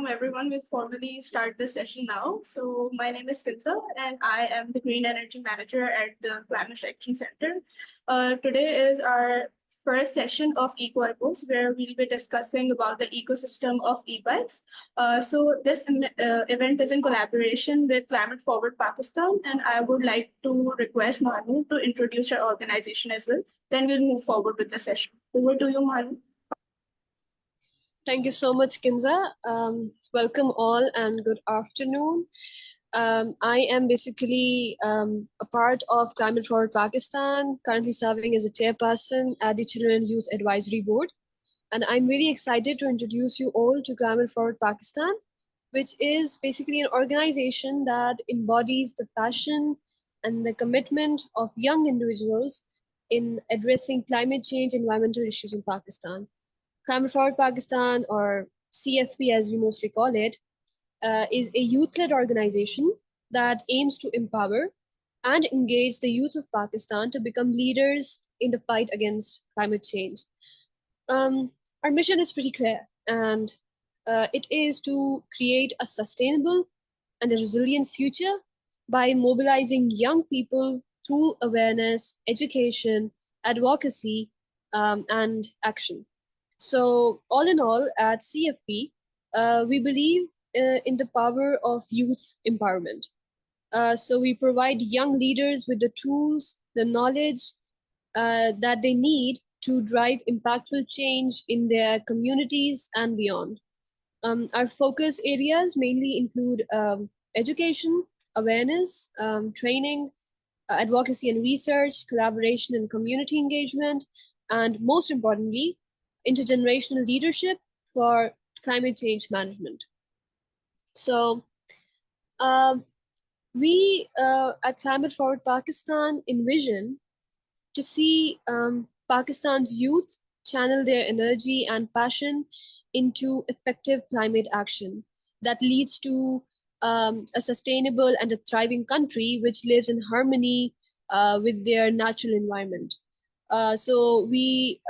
Everyone, we formally start the session now. So my name is Kinza and I am the Green Energy Manager at the Climate Action Center. Today is our first session of EcoEcos, where we'll be discussing about the ecosystem of e-bikes. So this event is in collaboration with Climate Forward Pakistan, and I would like to request Manu to introduce our organization as well. Then we'll move forward with the session. Over to you, Manu. Thank you so much, Kinza. Welcome all and good afternoon. I am basically a part of Climate Forward Pakistan, currently serving as a chairperson at the Children and Youth Advisory Board. And I'm really excited to introduce you all to Climate Forward Pakistan, which is basically an organization that embodies the passion and the commitment of young individuals in addressing climate change and environmental issues in Pakistan. Climate Forward Pakistan, or CFP as we mostly call it, is a youth-led organization that aims to empower and engage the youth of Pakistan to become leaders in the fight against climate change. Our mission is pretty clear, and it is to create a sustainable and a resilient future by mobilizing young people through awareness, education, advocacy, and action. So, all in all, at CFP, we believe in the power of youth empowerment. So, we provide young leaders with the tools, the knowledge that they need to drive impactful change in their communities and beyond. Our focus areas mainly include education, awareness, training, advocacy and research, collaboration and community engagement, and most importantly, intergenerational leadership for climate change management. So, we at Climate Forward Pakistan envision to see Pakistan's youth channel their energy and passion into effective climate action that leads to a sustainable and a thriving country which lives in harmony with their natural environment. So we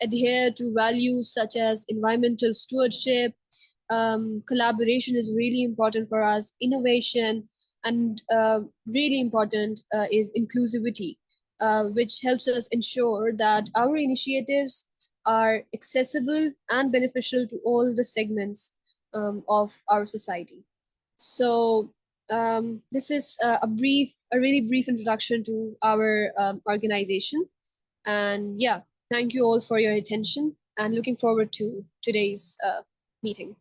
adhere to values such as environmental stewardship. Collaboration is really important for us, innovation, and really important is inclusivity, which helps us ensure that our initiatives are accessible and beneficial to all the segments of our society. So this is a really brief introduction to our organization. And yeah, thank you all for your attention and looking forward to today's meeting.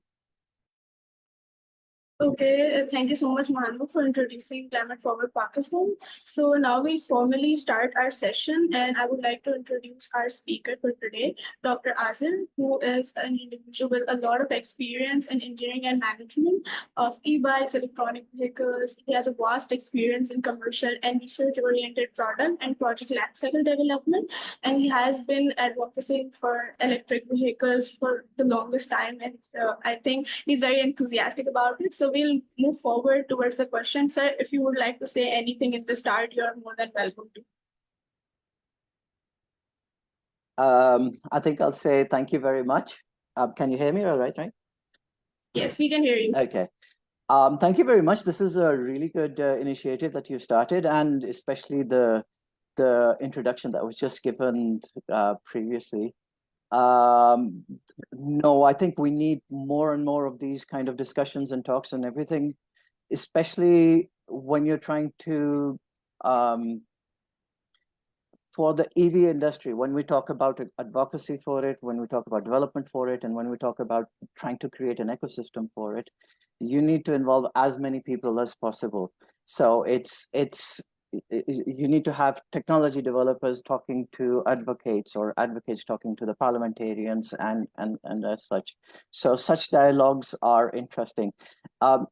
Okay, thank you so much, Manu, for introducing Climate Forward Pakistan. So now we formally start our session, and I would like to introduce our speaker for today, Dr. Aazir, who is an individual with a lot of experience in engineering and management of e-bikes, electronic vehicles. He has a vast experience in commercial and research-oriented product and project lifecycle development, and he has been advocating for electric vehicles for the longest time, and I think he's very enthusiastic about it. So we'll move forward towards the question. Sir, if you would like to say anything in the start, you're more than welcome to. I think I'll say thank you very much. Can you hear me all right? Yes, we can hear you. Okay. Thank you very much. This is a really good initiative that you started, and especially the introduction that was just given previously. No, I think we need more and more of these kind of discussions and talks and everything, especially when you're trying to, for the EV industry, when we talk about advocacy for it, when we talk about development for it, and when we talk about trying to create an ecosystem for it, you need to involve as many people as possible. So you need to have technology developers talking to advocates, or advocates talking to the parliamentarians, and as such. So such dialogues are interesting.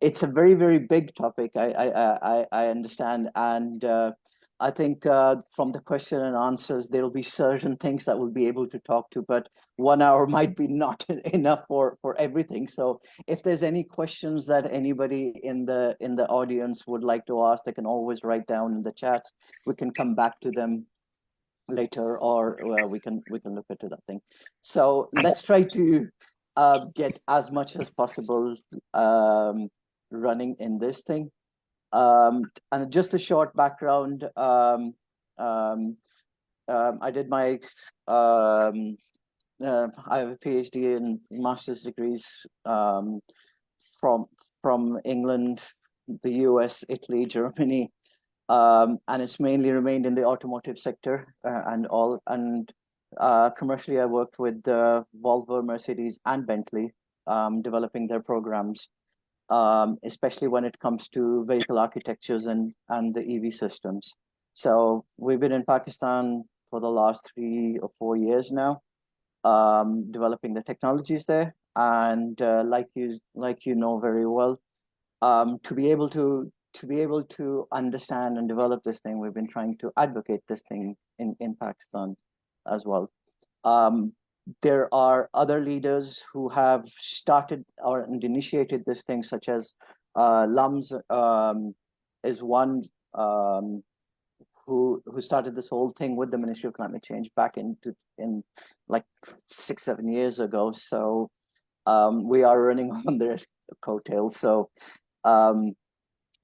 It's a very, very big topic, I understand, and I think from the question and answers, there will be certain things that we'll be able to talk to, but 1 hour might be not enough for everything. So if there's any questions that anybody in the audience would like to ask, they can always write down in the chat. We can come back to them later, or we can look into that thing. So let's try to get as much as possible running in this thing. And just a short background. I did my I have a PhD in master's degrees from England, the US, Italy, Germany, and it's mainly remained in the automotive sector and all. And commercially, I worked with Volvo, Mercedes, and Bentley, developing their programs, especially when it comes to vehicle architectures and the EV systems. So we've been in Pakistan for the last 3 or 4 years now, developing the technologies there. And like you know very well, to be able to understand and develop this thing, we've been trying to advocate this thing in Pakistan as well. Um, there are other leaders who have started or initiated this thing, such as Lums is one who started this whole thing with the Ministry of Climate Change back in like 6-7 years ago. So we are running on their coattails. So um,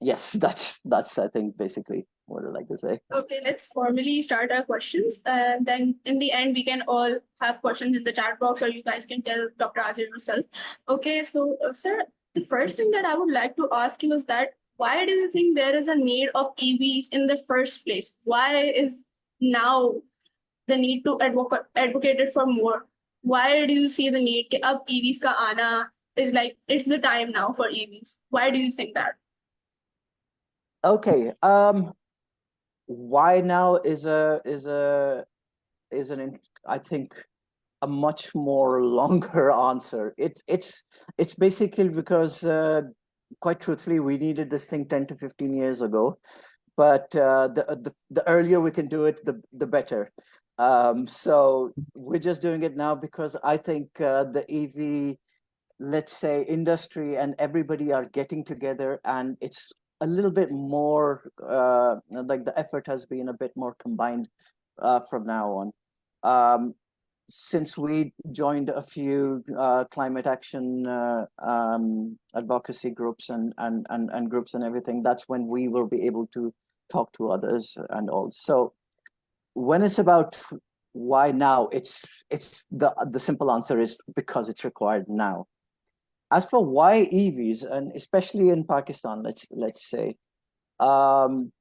yes, that's I think basically what I'd like to say. Okay, let's formally start our questions, and then in the end, we can all have questions in the chat box, or you guys can tell Dr. Azir yourself. Okay, so sir, the first thing that I would like to ask you is that why do you think there is a need of EVs in the first place? Why is now the need to advocate it for more? Why do you see the need कि अब EVs का आना is like it's the time now for EVs? Why do you think that? Okay. Why now is an I think a much more longer answer. It's basically because quite truthfully, we needed this thing 10 to 15 years ago, but the earlier we can do it, the better. So we're just doing it now because I think the EV, let's say, industry and everybody are getting together, and it's a little bit more like the effort has been a bit more combined from now on. Since we joined a few climate action advocacy groups and groups and everything, that's when we will be able to talk to others and all. So when it's about why now, it's the simple answer is because it's required now. As for why EVs, and especially in Pakistan, let's say, um,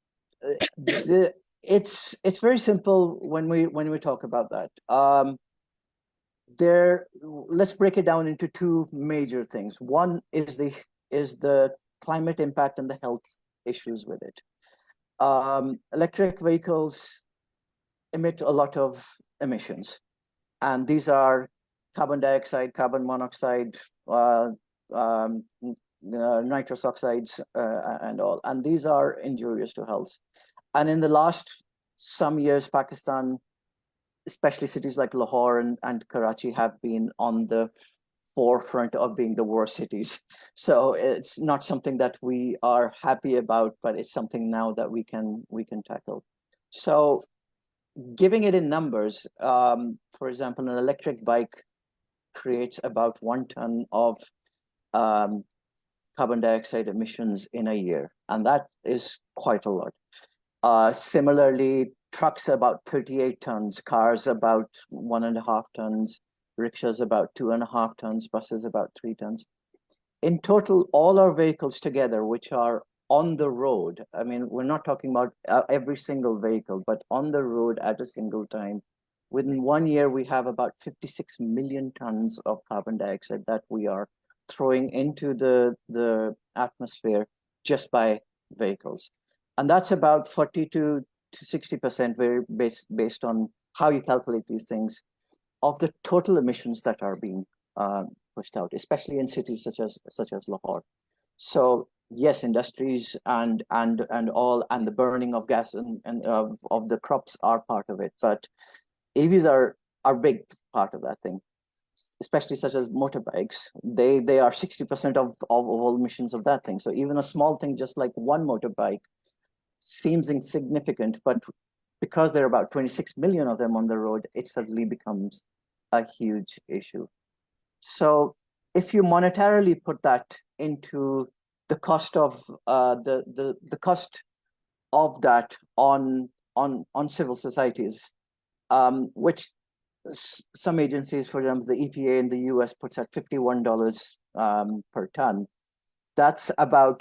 it's very simple when we talk about that. Let's break it down into two major things. One is the climate impact and the health issues with it. Electric vehicles emit a lot of emissions, and these are carbon dioxide, carbon monoxide, nitrous oxides, and all. And these are injurious to health. And in the last some years, Pakistan, especially cities like Lahore and Karachi, have been on the forefront of being the worst cities. So it's not something that we are happy about, but it's something now that we can tackle. So giving it in numbers, for example, an electric bike creates about 1 ton of carbon dioxide emissions in a year, and that is quite a lot. Similarly, trucks about 38 tons, cars about 1.5 tons, rickshaws about 2.5 tons, buses about 3 tons. In total, all our vehicles together, which are on the road, I mean, we're not talking about every single vehicle, but on the road at a single time, within 1 year, we have about 56 million tons of carbon dioxide that we are throwing into the atmosphere just by vehicles. And that's about 40 to 60% very based on how you calculate these things of the total emissions that are being pushed out, especially in cities such as Lahore. So yes, industries and all, and the burning of gas and of the crops are part of it, but EVs are big part of that thing, especially such as motorbikes. They are 60% of all emissions of that thing. So even a small thing, just like one motorbike, seems insignificant, but because there are about 26 million of them on the road, it suddenly becomes a huge issue. So if you monetarily put that into the cost of the cost of that on civil societies, which some agencies, for example, the EPA in the US puts at $51 per ton. That's about,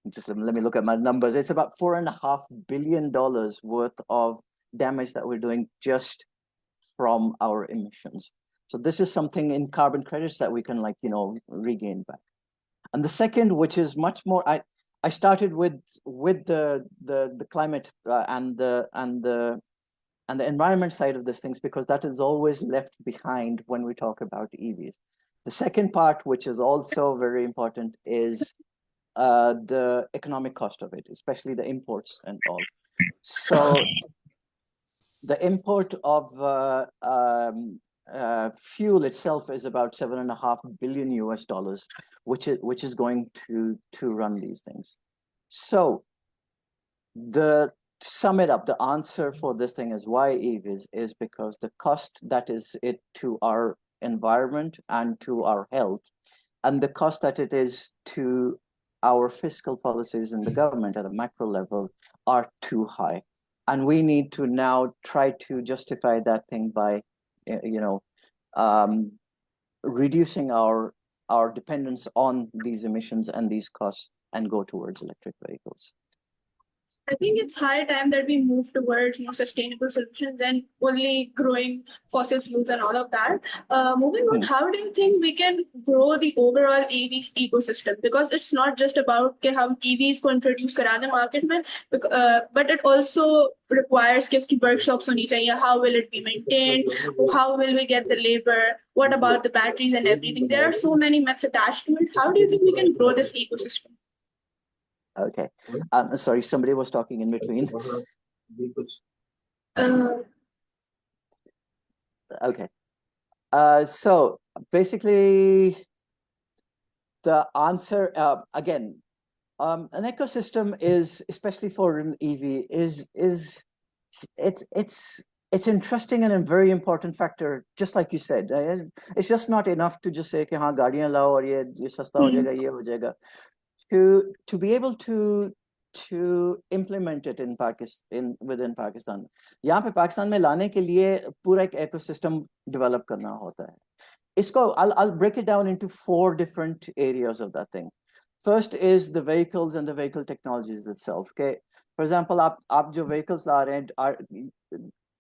just let me look at my numbers. It's about $4.5 billion worth of damage that we're doing just from our emissions. So this is something in carbon credits that we can, like, regain back. And the second, which is much more, I started with the climate and the environment side of these things, because that is always left behind when we talk about EVs. The second part, which is also very important, is the economic cost of it, especially the imports and all. So the import of fuel itself is about $7.5 billion US, which is going to run these things. So to sum it up, the answer for this thing is why EVs is because the cost that is it to our environment and to our health, and the cost that it is to our fiscal policies in the government at a macro level are too high. And we need to now try to justify that thing by, reducing our dependence on these emissions and these costs and go towards electric vehicles. I think it's high time that we move towards more sustainable solutions and only growing fossil fuels and all of that. Moving on, how do you think we can grow the overall EVs ecosystem? Because it's not just about कि हम EVs को introduce करा दें market में, but it also requires कि उसकी workshops होनी चाहिए. How will it be maintained? How will we get the labor? What about the batteries and everything? There are so many myths attached to it. How do you think we can grow this ecosystem? Okay. Sorry, somebody was talking in between. Okay. So basically, the answer, again, an ecosystem is, especially for an EV, it's interesting and a very important factor, just like you said. It's just not enough to just say कि हाँ गाड़ियाँ लाओ और ये सस्ता हो जाएगा, ये हो जाएगा. To be able to implement it in Pakistan, within Pakistan, यहाँ पे पाकिस्तान में लाने के लिए पूरा एक ecosystem develop करना होता है. इसको I'll break it down into 4 different areas of that thing. First is the vehicles and the vehicle technologies itself. Okay, for example, आप जो vehicles ला रहे हैं,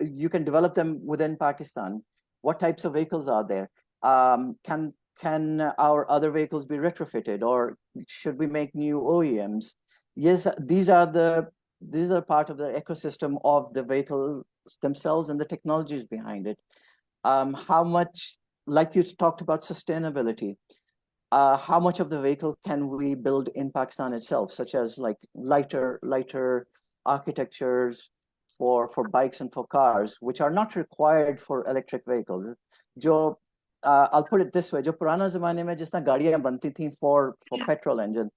you can develop them within Pakistan. What types of vehicles are there? Can our other vehicles be retrofitted, or should we make new OEMs? Yes, these are part of the ecosystem of the vehicles themselves and the technologies behind it. How much, like you talked about sustainability, how much of the vehicle can we build in Pakistan itself, such as like lighter architectures for bikes and for cars, which are not required for electric vehicles. I'll put it this way, जो पुराना ज़माने में जिस तरह गाड़ियाँ बनती थी for petrol engine,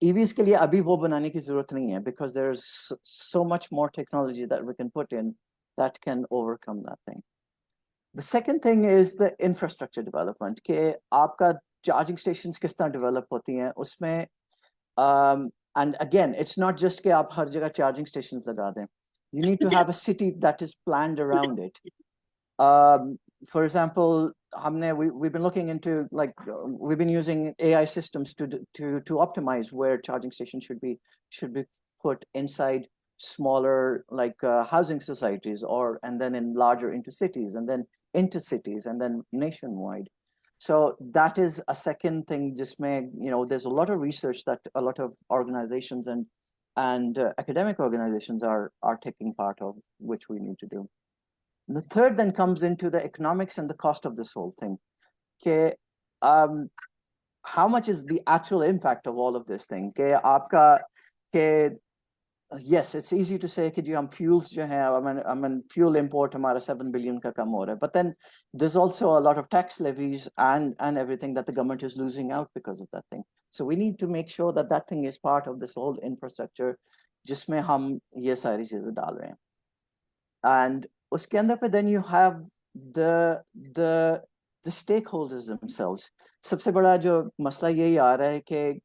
EVs के लिए अभी वो बनाने की ज़रूरत नहीं है, because there's so much more technology that we can put in that can overcome that thing. The second thing is the infrastructure development, कि आपका charging stations किस तरह develop होती हैं उसमें, and again, it's not just कि आप हर जगह charging stations लगा दें. You need to have a city that is planned around it. For example, we've been looking into, like, we've been using AI systems to optimize where charging stations should be put inside smaller, like, housing societies, and then in larger into cities, and then into cities, and then nationwide. So that is a second thing. Just there's a lot of research that a lot of organizations and academic organizations are taking part of, which we need to do. The third then comes into the economics and the cost of this whole thing. Okay, how much is the actual impact of all of this thing? Yes, it's easy to say कि हम fuels जो हैं, fuel import हमारा 7 billion का कम हो रहा है, but then there's also a lot of tax levies and everything that the government is losing out because of that thing. So we need to make sure that that thing is part of this whole infrastructure जिसमें हम ये सारी चीजें डाल रहे हैं. And उसके अंदर पे then you have the the stakeholders themselves. सबसे बड़ा जो मसला यही आ रहा है कि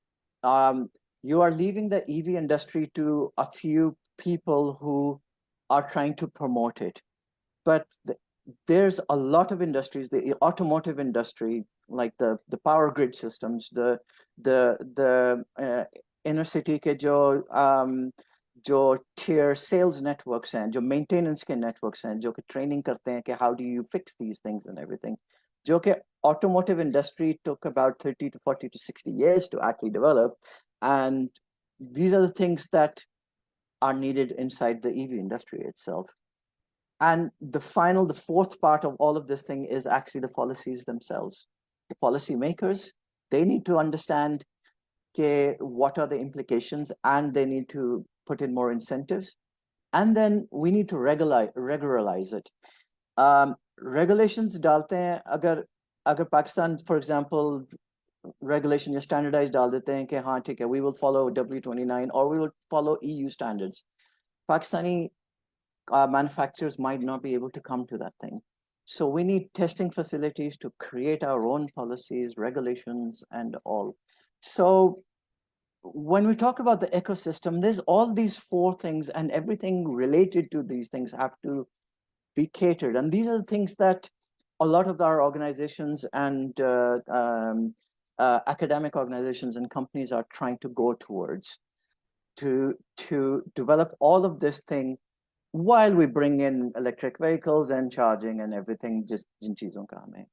you are leaving the EV industry to a few people who are trying to promote it. But there's a lot of industries, the automotive industry, like the power grid systems, the inner city के जो tier sales networks हैं, जो maintenance के networks हैं, जो कि training करते हैं कि how do you fix these things and everything, जो कि automotive industry took about 30 to 40 to 60 years to actually develop, and these are the things that are needed inside the EV industry itself. And the fourth part of all of this thing is actually the policies themselves. The policymakers, they need to understand what are the implications, and they need to put in more incentives. And then we need to regularize it. Regulations डालते हैं, अगर Pakistan, for example, regulation या standardized डाल देते हैं कि हाँ ठीक है, we will follow W29 or we will follow EU standards. Pakistani manufacturers might not be able to come to that thing. So we need testing facilities to create our own policies, regulations, and all. So when we talk about the ecosystem, there's all these four things, and everything related to these things have to be catered. And these are the things that a lot of our organizations and academic organizations and companies are trying to go towards, to develop all of this thing while we bring in electric vehicles and charging and everything, just जिन चीजों का हमें.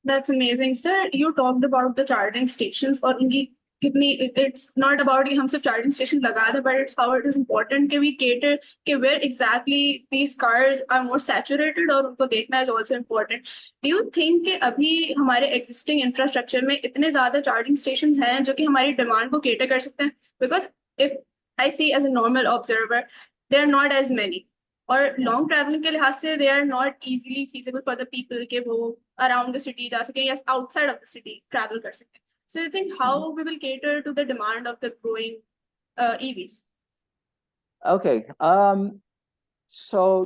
That's amazing, sir. You talked about the charging stations और उनकी कितनी, it's not about कि हम सिर्फ charging station लगा दें, but it's how it is important कि we cater कि where exactly these cars are more saturated और उनको देखना is also important. Do you think कि अभी हमारे existing infrastructure में इतने ज़्यादा charging stations हैं जो कि हमारी demand को cater कर सकते हैं? Because if I see as a normal observer, there are not as many. और लॉन्ग ट्रैवलिंग के लिहाज से they are not easily feasible for the people के वो अराउंड द सिटी जा सके या outside of the city travel कर सके. So you think how we will cater to the demand of the growing EVs? Okay. So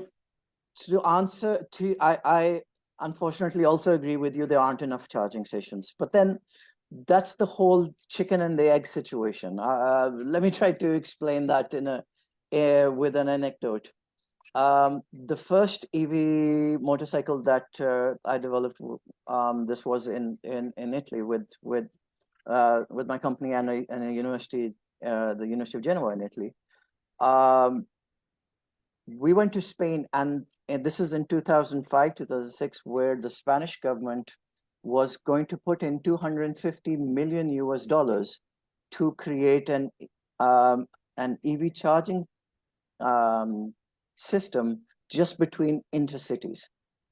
to answer to, I unfortunately also agree with you. There aren't enough charging stations, but then that's the whole chicken and the egg situation. Let me try to explain that with an anecdote. The first EV motorcycle that I developed, this was in Italy with my company and a university, the University of Genoa in Italy. We went to Spain, and this is in 2005, 2006, where the Spanish government was going to put in 250 million US dollars to create an EV charging system just between intercities.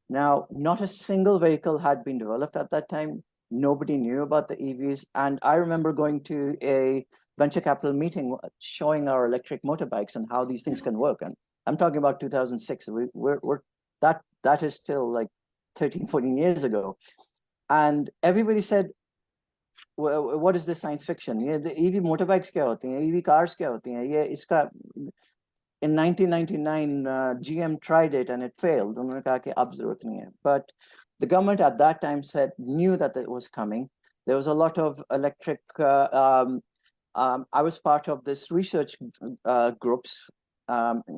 Now, not a single vehicle had been developed at that time. Nobody knew about the EVs. And I remember going to a venture capital meeting showing our electric motorbikes and how these things can work. And I'm talking about 2006. We're that is still like 13, 14 years ago. And everybody said, well, what is this science fiction? Yeah, the EV motorbikes kya hoti hain? EV cars kya hoti hain? Yeah, iska in 1999, GM tried it and it failed. उन्होंने कहा कि अब जरूरत नहीं है. But the government at that time knew that it was coming. There was a lot of electric. I was part of this research groups,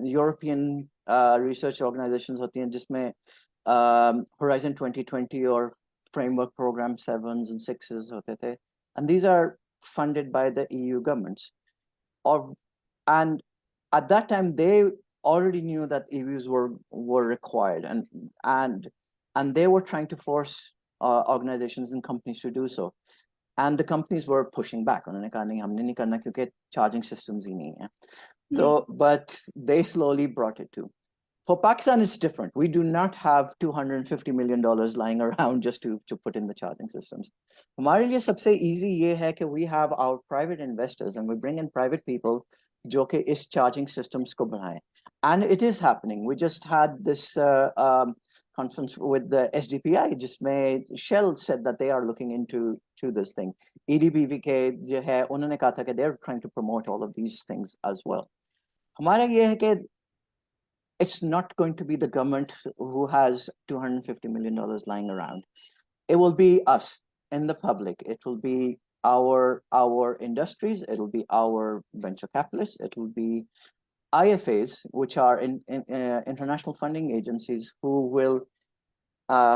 European research organizations होती हैं जिसमें Horizon 2020 or framework program 7s and 6s होते थे, and these are funded by the EU governments. And at that time, they already knew that EVs were required, and they were trying to force organizations and companies to do so. And the companies were pushing back. उन्होंने कहा नहीं हमने नहीं करना क्योंकि charging systems ही नहीं है. So, but they slowly brought it to. For Pakistan, it's different. We do not have $250 million lying around just to put in the charging systems. हमारे लिए सबसे easy ये है कि we have our private investors and we bring in private people जो कि इस charging systems को बढ़ाएं. And it is happening. We just had this conference with the SDPI, जिसमें Shell said that they are looking into this thing. EDBV के जो है उन्होंने कहा था कि they're trying to promote all of these things as well. हमारा ये है कि it's not going to be the government who has $250 million lying around. It will be us in the public. It will be our industries. It'll be our venture capitalists. It will be IFAs, which are international funding agencies, who will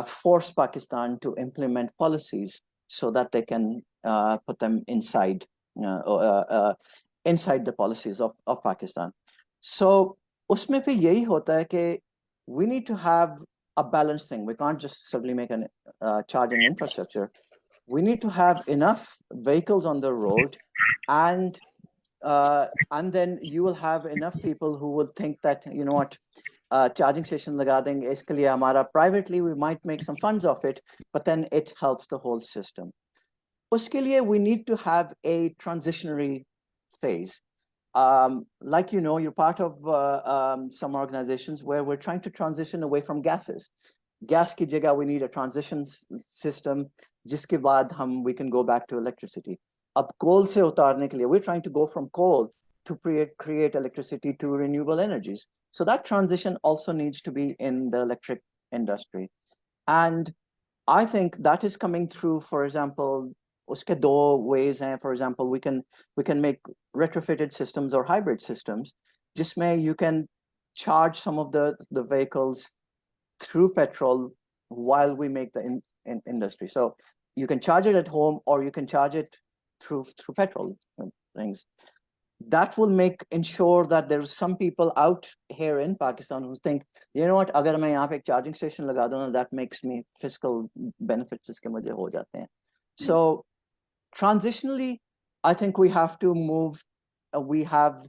force Pakistan to implement policies so that they can put them inside the policies of Pakistan. So उसमें फिर यही होता है कि we need to have a balanced thing. We can't just suddenly make a charging infrastructure. We need to have enough vehicles on the road, and then you will have enough people who will think that, you know what, charging station लगा देंगे इसके लिए हमारा privately we might make some funds of it, but then it helps the whole system. उसके लिए we need to have a transitionary phase. Like, you know, you're part of some organizations where we're trying to transition away from gases. Gas ki jagah, we need a transition system, jiske baad we can go back to electricity. Ab coal se utarne ke liye, we're trying to go from coal to create electricity to renewable energies. So that transition also needs to be in the electric industry. And I think that is coming through, for example, uske do ways hain. For example, we can make retrofitted systems or hybrid systems, jisme you can charge some of the vehicles through petrol while we make the industry. So you can charge it at home, or you can charge it through petrol things. That will ensure that there's some people out here in Pakistan who think, you know what, agar main yahan pe ek charging station laga दूं, that makes me fiscal benefits iske mujhe ho jate hain. So transitionally, I think we have to move. We have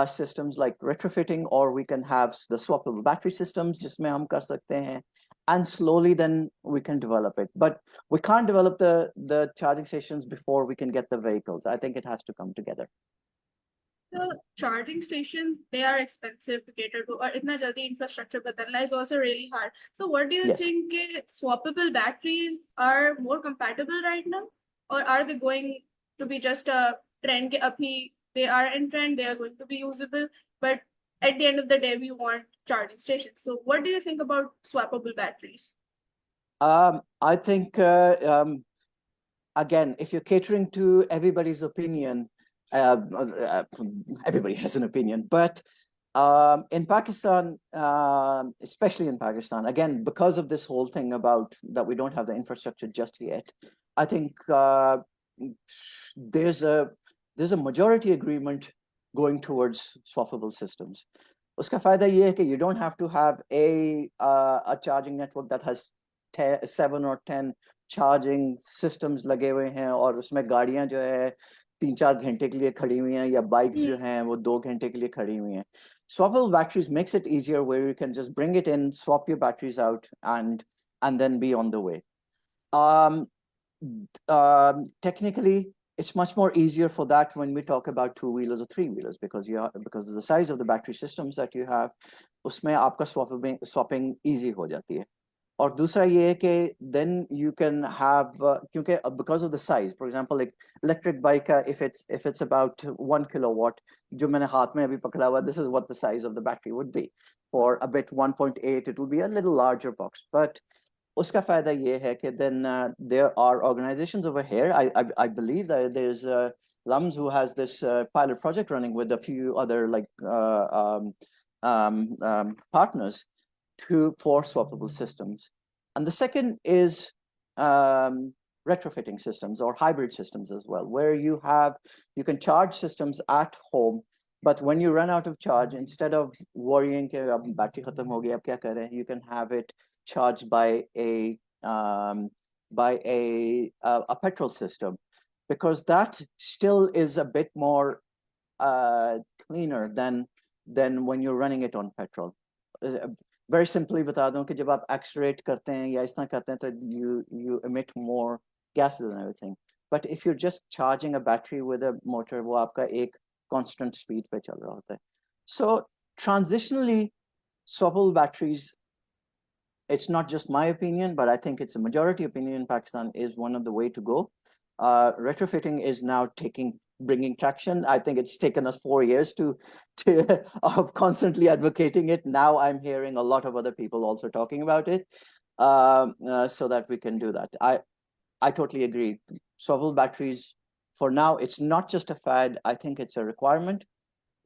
systems like retrofitting, or we can have the swappable battery systems, jisme hum kar sakte hain, and slowly then we can develop it. But we can't develop the charging stations before we can get the vehicles. I think it has to come together. The charging stations, they are expensive to cater to, or itna jaldi infrastructure badalna is also really hard. So what do you Yes. think swappable batteries are more compatible right now? Or are they going to be just a trend ke abhi they are in trend, they are going to be usable, but at the end of the day, we want charging stations. So what do you think about swappable batteries? I think, again, if you're catering to everybody's opinion, everybody has an opinion, but in Pakistan, especially in Pakistan, again, because of this whole thing about that we don't have the infrastructure just yet, I think there's a majority agreement going towards swappable systems. Uska fayda ye hai ki you don't have to have a charging network that has 7 or 10 charging systems लगे हुए हैं, और उसमें गाड़ियां जो है 3-4 घंटे के लिए खड़ी हुई हैं, या बाइक्स जो हैं वो 2 घंटे के लिए खड़ी हुई हैं. Swappable batteries makes it easier, where you can just bring it in, swap your batteries out, and then be on the way. Technically, it's much more easier for that when we talk about 2-wheelers or 3-wheelers, because of the size of the battery systems that you have, उसमें आपका swapping easy हो जाती है. और दूसरा ये है कि then you can have क्योंकि because of the size, for example, like electric bike, if it's about 1 kilowatt, जो मैंने हाथ में अभी पकड़ा हुआ, this is what the size of the battery would be. For a bit 1.8, it will be a little larger box, but उसका फायदा ये है कि then there are organizations over here. I believe that there's LUMS who has this pilot project running with a few other like partners for swappable systems. And the second is retrofitting systems or hybrid systems as well, where you can charge systems at home, but when you run out of charge, instead of worrying कि अब battery खत्म हो गई अब क्या करें, you can have it charged by a petrol system, because that still is a bit more cleaner than when you're running it on petrol. Very simply बता दूं कि जब आप accelerate करते हैं या इस तरह करते हैं तो you emit more gases and everything. But if you're just charging a battery with a motor, वो आपका एक constant speed पे चल रहा होता है. So transitionally, swappable batteries, it's not just my opinion, but I think it's a majority opinion in Pakistan, is one of the way to go. Retrofitting is now taking bringing traction. I think it's taken us 4 years to of constantly advocating it. Now I'm hearing a lot of other people also talking about it, so that we can do that. I totally agree. Swavel batteries, for now, it's not just a fad. I think it's a requirement.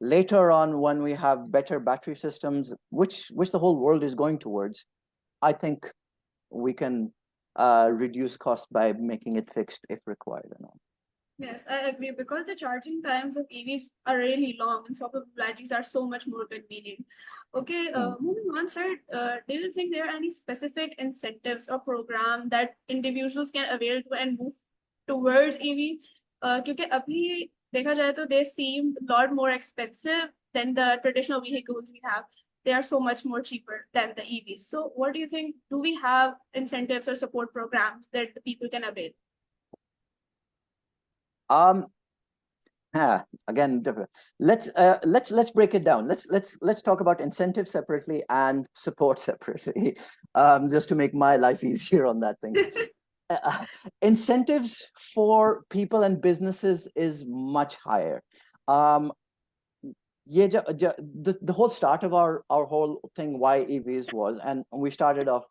Later on, when we have better battery systems, which the whole world is going towards, I think we can reduce costs by making it fixed if required or not. Yes, I agree because the charging times of EVs are really long and swappable batteries are so much more convenient. Okay, moving on, sir, do you think there are any specific incentives or program that individuals can avail to and move towards EV? क्योंकि अभी देखा जाए तो they seem a lot more expensive than the traditional vehicles we have. They are so much more cheaper than the EVs. So what do you think? Do we have incentives or support programs that the people can avail? Um, Again, let's break it down. Let's talk about incentives separately and support separately, just to make my life easier on that thing. Incentives for people and businesses is much higher. The whole start of our whole thing why EVs was, and we started off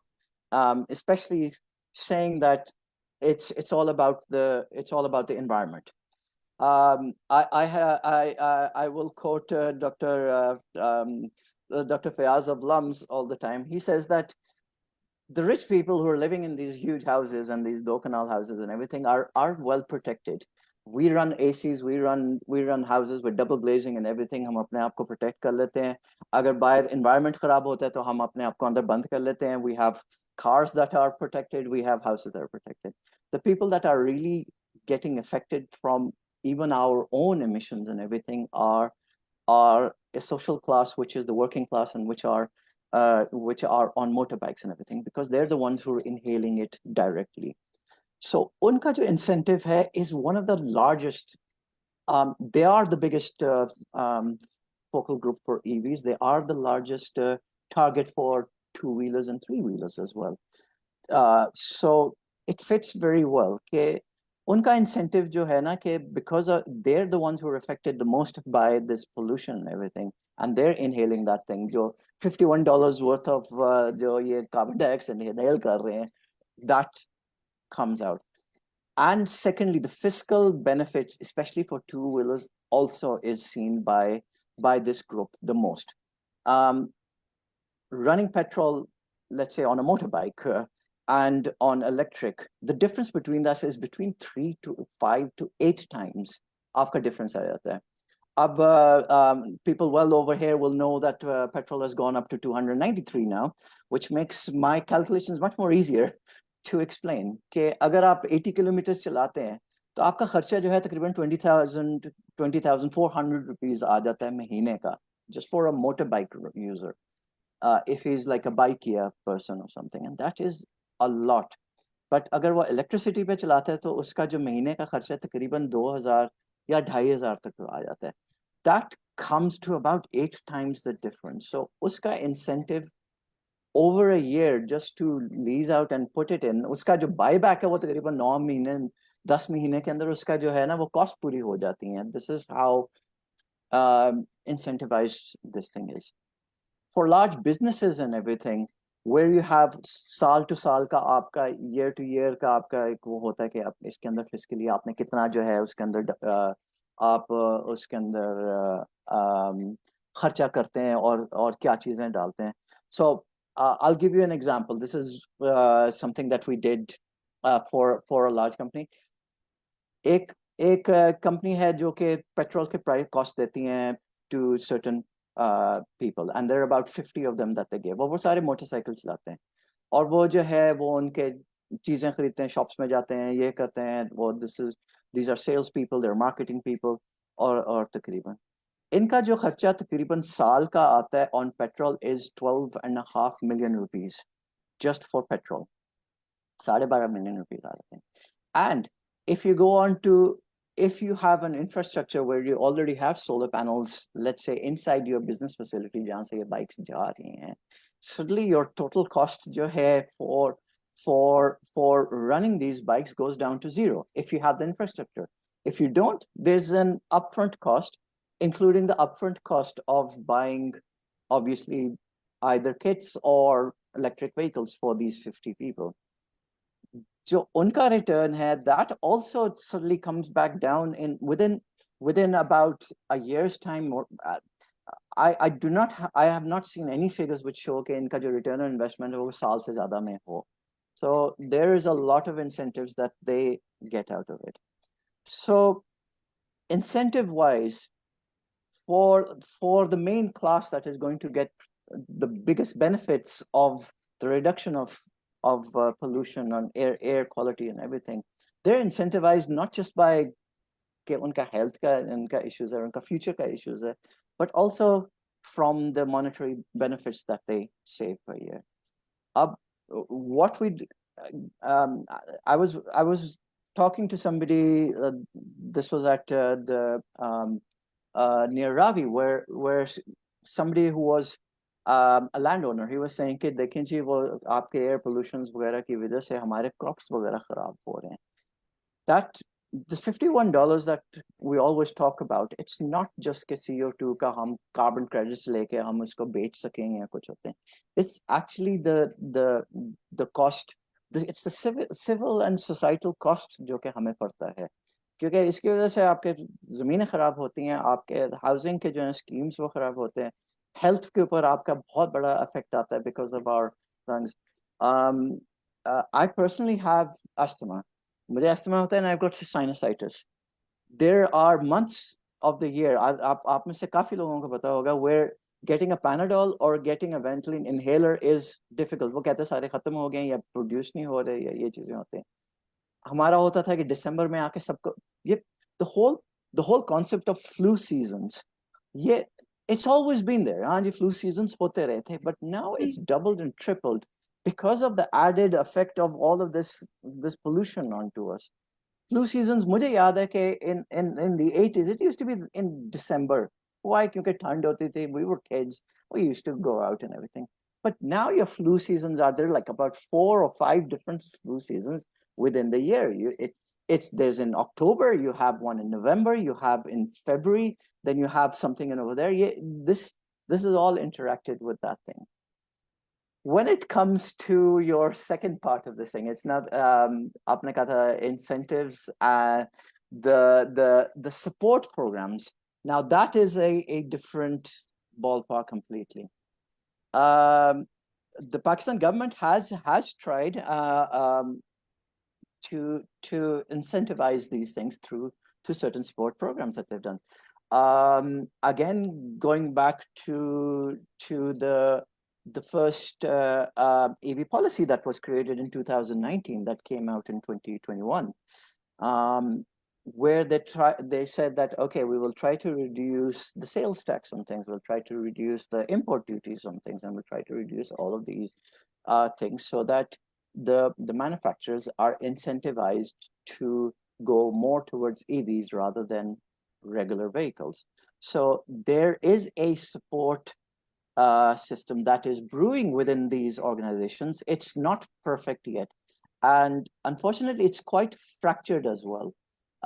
especially saying that it's all about the environment. I will quote Dr. Fayaz of Lums all the time. He says that the rich people who are living in these huge houses and these do canal houses and everything are well protected. We run ACs, we run houses with double glazing and everything. हम अपने आप को protect कर लेते हैं. अगर बाहर environment खराब होता है तो हम अपने आप को अंदर बंद कर लेते हैं. We have cars that are protected, we have houses that are protected. The people that are really getting affected from even our own emissions and everything are a social class, which is the working class, and which are on motorbikes and everything, because they're the ones who are inhaling it directly. So unka jo incentive hai is one of the largest. They are the biggest focal group for EVs. They are the largest target for two-wheelers and three-wheelers as well. So it fits very well. Okay, unka incentive jo hai na ke because they're the ones who are affected the most by this pollution and everything, and they're inhaling that thing. Jo $51 worth of jo ye carbon dioxide inhale kar rahe hain, that comes out. And secondly, the fiscal benefits, especially for two-wheelers, also is seen by this group the most. Running petrol, let's say on a motorbike, and on electric, the difference between that is between 3 to 5 to 8 times आपका difference आ जाता है. People well over here will know that petrol has gone up to 293 now, which makes my calculations much more easier to explain. कि अगर आप 80 kilometers चलाते हैं तो आपका खर्चा जो है तकरीबन 20,400 rupees आ जाता है महीने का, just for a motorbike user. If he's like a bikier person or something, and that is a lot. But अगर वो electricity पे चलाता है तो उसका जो महीने का खर्चा तकरीबन 2,000 या 2,500 तक आ जाता है. That comes to about 8 times the difference. So uska incentive over a year just to lease out and put it in, uska jo buyback hai wo takriban 9 mahine 10 mahine ke andar uska jo hai na wo cost puri ho jati hai. This is how incentivized this thing is. For large businesses and everything, where you have साल to साल का आपका year to year का आपका एक वो होता है कि आप इसके अंदर fiscally आपने कितना जो है उसके अंदर आप उसके अंदर खर्चा करते हैं और क्या चीजें डालते हैं. So I'll give you an example. This is something that we did for a large company. एक कंपनी है जो कि पेट्रोल के प्राइस कॉस्ट देती हैं to certain people, and there are about 50 of them that they give. और वो सारे मोटरसाइकिल चलाते हैं और वो जो है वो उनके चीजें खरीदते हैं, शॉप्स में जाते हैं, ये करते हैं वो. These are sales people, they're marketing people. और तकरीबन इनका जो खर्चा तकरीबन साल का आता है on petrol is 12.5 million rupees just for petrol. 12.5 million rupees आ जाते हैं. And if you go on to, if you have an infrastructure where you already have solar panels, let's say inside your business facility, जहाँ से ये bikes जा रही हैं, suddenly your total cost जो है for running these bikes goes down to zero if you have the infrastructure. If you don't, there's an upfront cost, including the upfront cost of buying, obviously, either kits or electric vehicles for these 50 people. So unka return hai, that also suddenly comes back down in within about a year's time. Or I have not seen any figures which show कि इनका जो return on investment है वो साल से ज़्यादा में हो. So there is a lot of incentives that they get out of it. So incentive wise, for the main class that is going to get the biggest benefits of the reduction of pollution on air quality and everything, they're incentivized not just by कि उनका health का उनका issues है, उनका future का issues है, but also from the monetary benefits that they save per year. What we um, I was talking to somebody. This was at the near Ravi, where somebody who was a landowner, he was saying कि देखें जी वो आपके air pollutions वगैरह की वजह से हमारे crops वगैरह खराब हो रहे हैं. That the $51 that we always talk about, it's not just कि CO2 का हम carbon credits लेके हम उसको बेच सकें या कुछ होते हैं. It's actually the cost. It's the civil and societal cost जो कि हमें पड़ता है. क्योंकि इसकी वजह से आपके ज़मीनें ख़राब होती हैं, आपके हाउसिंग के जो हैं स्कीम्स वो ख़राब होते हैं, हेल्थ के ऊपर आपका बहुत बड़ा इफेक्ट आता है because of our lungs. I personally have asthma. मुझे अस्थमा होता है and I've got sinusitis. There are months of the year, आप में से काफ़ी लोगों को पता होगा, where getting a Panadol or getting a Ventolin inhaler is difficult. वो कहते हैं सारे ख़त्म हो गए या प्रोड्यूस नहीं हो रहे या ये चीज़ें होते हैं. हमारा होता था कि दिसंबर में आके सबको ये the whole concept of flu seasons, ये it's always been there. हाँ जी, flu seasons होते रहे थे, but now it's doubled and tripled because of the added effect of all of this pollution onto us. Flu seasons, मुझे याद है कि in the 80s it used to be in December. Why? क्योंकि ठंड होती थी, we were kids, we used to go out and everything. But now your flu seasons are there, like about 4 or 5 different flu seasons within the year. There's in October, you have one in November, you have in February, then you have something in over there. This is all interacted with that thing. When it comes to your second part of this thing, it's not आपने कहा था incentives, the support programs. Now that is a different ballpark completely. The Pakistan government has tried to incentivize these things through to certain support programs that they've done. Again, going back to the first EV policy that was created in 2019 that came out in 2021, where they said that, okay, we will try to reduce the sales tax on things, we'll try to reduce the import duties on things, and we'll try to reduce all of these things so that the manufacturers are incentivized to go more towards EVs rather than regular vehicles. So there is a support system that is brewing within these organizations. It's not perfect yet, and unfortunately it's quite fractured as well.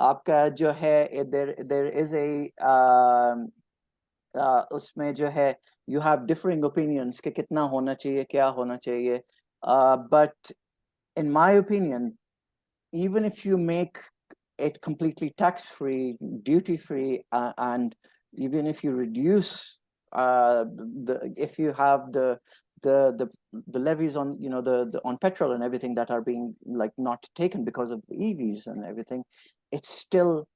आपका जो है, there is a उसमें जो है, you have differing opinions कि कितना होना चाहिए, क्या होना चाहिए, but in my opinion, even if you make it completely tax-free, duty-free, and even if you reduce if you have the levies on the on petrol and everything that are being like not taken because of the EVs and everything, it's still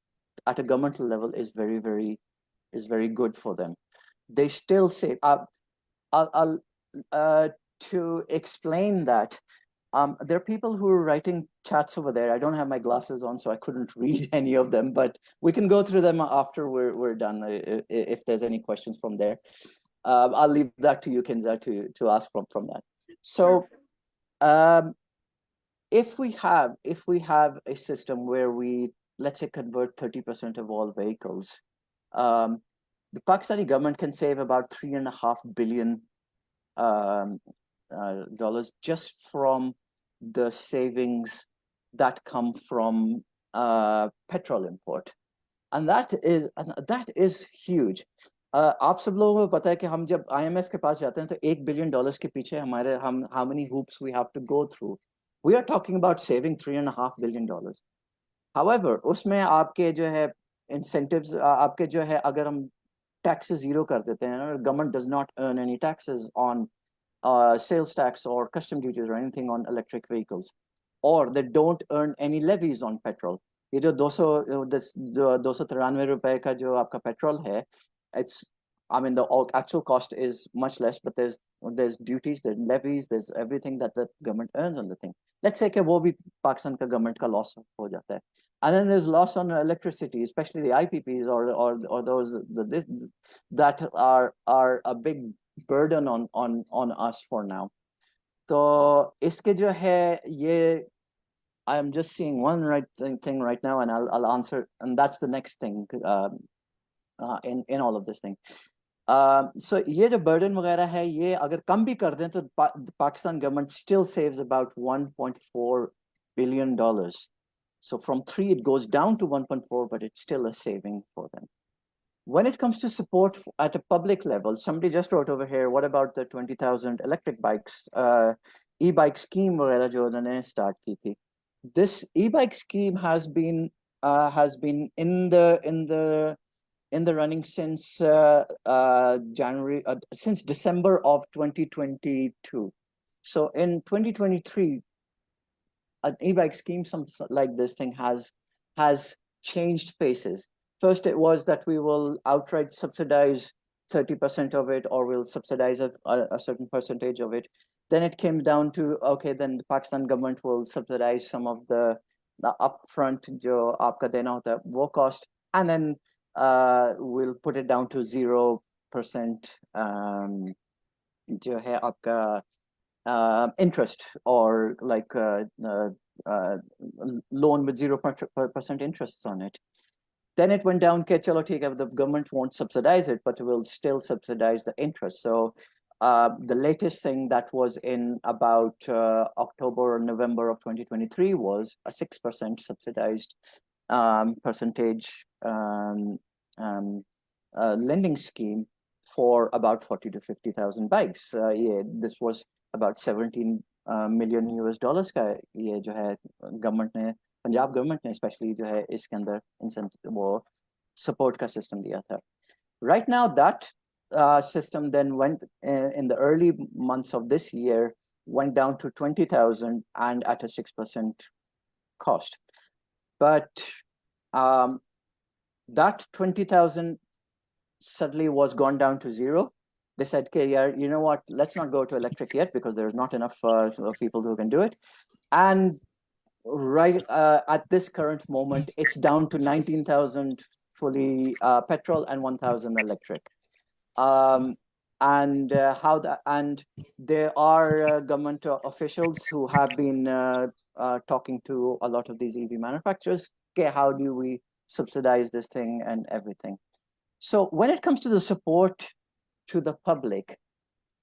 at a governmental level is very good for them. They still say I'll to explain that. There are people who are writing chats over there. I don't have my glasses on, so I couldn't read any of them, but we can go through them after we're done if there's any questions from there. I'll leave that to you, Kinza, to ask from that. So if we have a system where we, let's say, convert 30% of all vehicles, the Pakistani government can save about $3.5 billion dollars just from the savings that come from petrol import. And that is huge. आप सब लोगों को पता है कि हम जब IMF के पास जाते हैं तो $1 billion के पीछे हमारे हम how many hoops we have to go through. We are talking about saving $3.5 billion. However, उसमें आपके जो है incentives आपके जो है अगर हम taxes zero कर देते हैं, government does not earn any taxes on sales tax or custom duties or anything on electric vehicles, or they don't earn any levies on petrol. ये जो 293 रुपए का जो आपका पेट्रोल है, it's I mean the actual cost is much less, but there's duties, there's levies, there's everything that the government earns on the thing. Let's say कि वो भी पाकिस्तान का government का loss हो जाता है. And then there's loss on electricity, especially the IPPs or those that are a big burden on us for now. So इसके जो है ये I'm just seeing one thing right now, and I'll answer, and that's the next thing in all of this thing. So ये जो burden वगैरह है ये अगर कम भी कर दें तो Pakistan government still saves about $1.4 billion. So from 3 it goes down to 1.4, but it's still a saving for them. When it comes to support at a public level, somebody just wrote over here, what about the 20,000 electric bikes, e-bike scheme वगैरह जो उन्होंने start की थी. This e-bike scheme has been in the running since since December of 2022. So in 2023, an e-bike scheme like this thing has changed faces. First, it was that we will outright subsidize 30% of it, or we'll subsidize a certain percentage of it. Then it came down to, okay, then the Pakistan government will subsidize some of the upfront jo aapka dena hota hai, wo cost, and then we'll put it down to 0% jo hai aapka interest, or like loan with 0% interest on it. Then it went down, okay, chalo, the government won't subsidize it, but will still subsidize the interest. So the latest thing that was in about October or November of 2023 was a 6% subsidized percentage lending scheme for about 40 to 50,000 bikes. Yeah, this was about 17 million US dollars का ये जो है government ने, Punjab government ने specially जो है इसके अंदर इंसेंटिव वो सपोर्ट का सिस्टम दिया था. Right now that system then went in the early months of this year went down to 20,000 and at a 6% cost. But that 20,000 suddenly was gone down to zero. They said, okay, yeah, you know what, let's not go to electric yet because there's not enough people who can do it. And right at this current moment, it's down to 19,000 fully petrol and 1,000 electric. And there are government officials who have been talking to a lot of these EV manufacturers. Okay, how do we subsidize this thing and everything? So when it comes to the support to the public,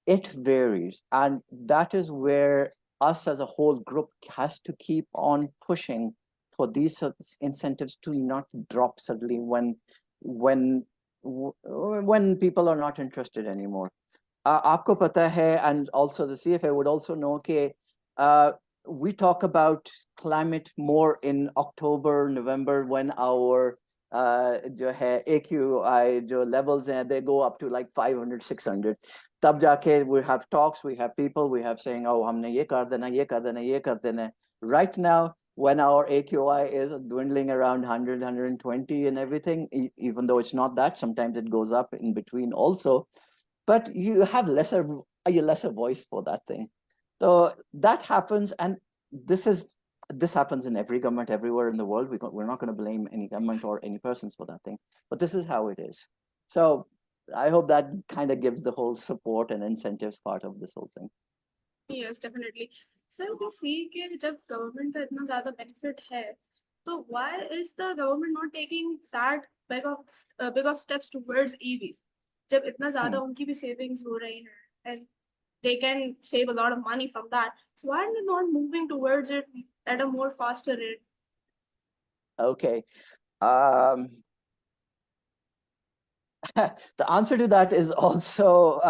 it varies. And that is where us as a whole group has to keep on pushing for these incentives to not drop suddenly when people are not interested anymore. आपको पता है, and also the CFA would also know, okay, we talk about climate more in October, November, when our जो है AQI जो levels हैं, they go up to like 500, 600. तब जाके we have talks, we have people, we have saying, oh, हमने ये कर देना, ये कर देना, ये कर देना. Right now, when our AQI is dwindling around 100, 120 and everything, even though it's not that, sometimes it goes up in between also, but you have a lesser voice for that thing. So that happens, and this happens in every government everywhere in the world. We're not going to blame any government or any persons for that thing, but this is how it is. So I hope that kind of gives the whole support and incentives part of this whole thing. Yes, definitely. So we see कि जब government का इतना ज़्यादा benefit है, तो why is the government not taking that big of steps towards EVs? जब इतना ज़्यादा उनकी भी savings हो रही है, and they can save a lot of money from that. So why are they not moving towards it at a more faster rate? Okay. Um, the answer to that is also,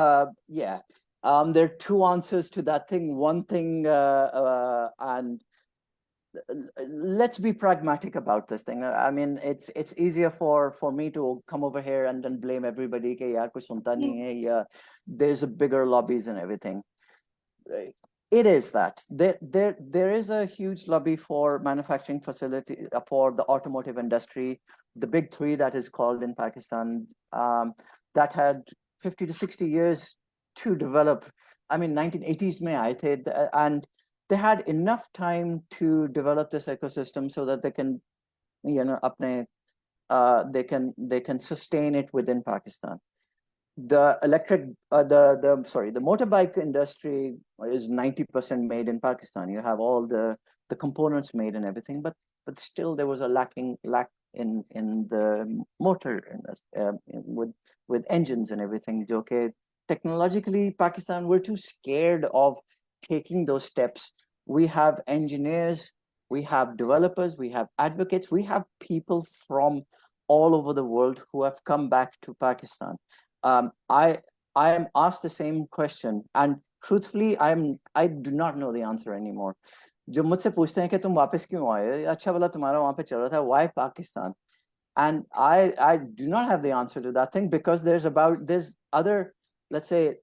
yeah. There are two answers to that thing. One thing, and let's be pragmatic about this thing. I mean, it's easier for me to come over here and then blame everybody. Ke yaar kuch sunta nahi hai, ya, there's a bigger lobbies and everything. It is that there is a huge lobby for manufacturing facility for the automotive industry, the big three that is called in Pakistan, that had 50 to 60 years to develop. I mean, 1980s mein aaye the, and they had enough time to develop this ecosystem so that they can, apne, they can sustain it within Pakistan. The electric the sorry, the motorbike industry is 90% made in Pakistan. You have all the components made and everything, but still there was a lack in the motor with engines and everything. Okay, technologically Pakistan, we're too scared of taking those steps. We have engineers, we have developers, we have advocates, we have people from all over the world who have come back to Pakistan. um, I I am asked the same question, and truthfully, I do not know the answer anymore. जो मुझसे पूछते हैं कि तुम वापस क्यों आए, अच्छा भला तुम्हारा वहां पे चल रहा था, why Pakistan? And I do not have the answer to that thing, because there's other, let's say,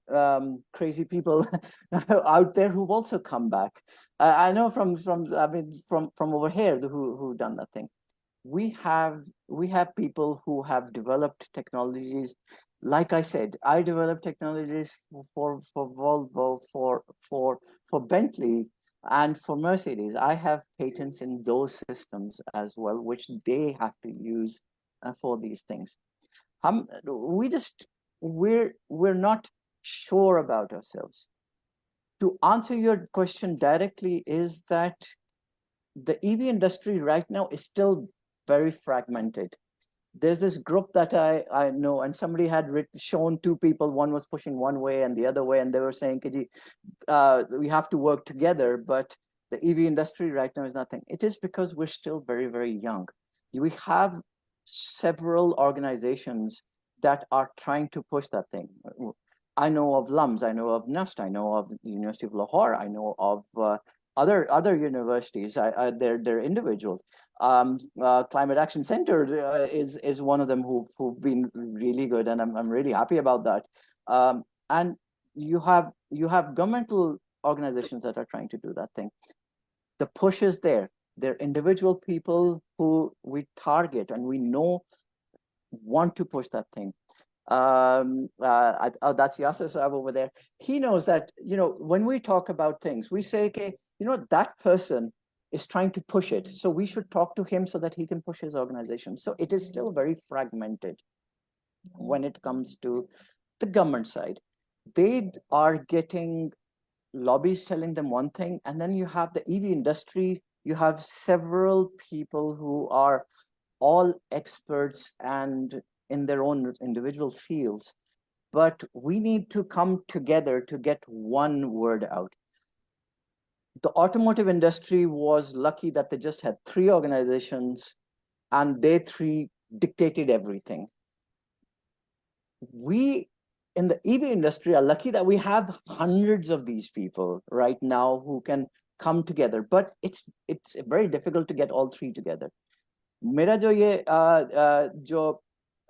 crazy people out there who've also come back. I know from I mean from over here who done that thing. We have people who have developed technologies. Like I said, I developed technologies for Volvo, for Bentley, and for Mercedes. I have patents in those systems as well, which they have to use for these things. We just we're not sure about ourselves. To answer your question directly, is that the EV industry right now is still very fragmented. There's this group that I know, and somebody had shown two people. One was pushing one way and the other way, and they were saying, we have to work together. But the EV industry right now is nothing. It is because we're still very, very young. We have several organizations that are trying to push that thing. I know of LUMS, I know of NUST, I know of the University of Lahore, I know of other universities. They're individuals. Climate Action Center is one of them who've been really good, and I'm really happy about that. And you have governmental organizations that are trying to do that thing. The push is there. They're individual people who we target and we know want to push that thing. That's Yasser Saab over there. He knows that, when we talk about things, we say, okay, that person is trying to push it. So we should talk to him so that he can push his organization. So it is still very fragmented when it comes to the government side. They are getting lobbies telling them one thing, and then you have the EV industry. You have several people who are all experts and in their own individual fields, but we need to come together to get one word out. The automotive industry was lucky that they just had three organizations, and they three dictated everything. We in the EV industry are lucky that we have hundreds of these people right now who can come together, but it's very difficult to get all three together. मेरा जो ये जो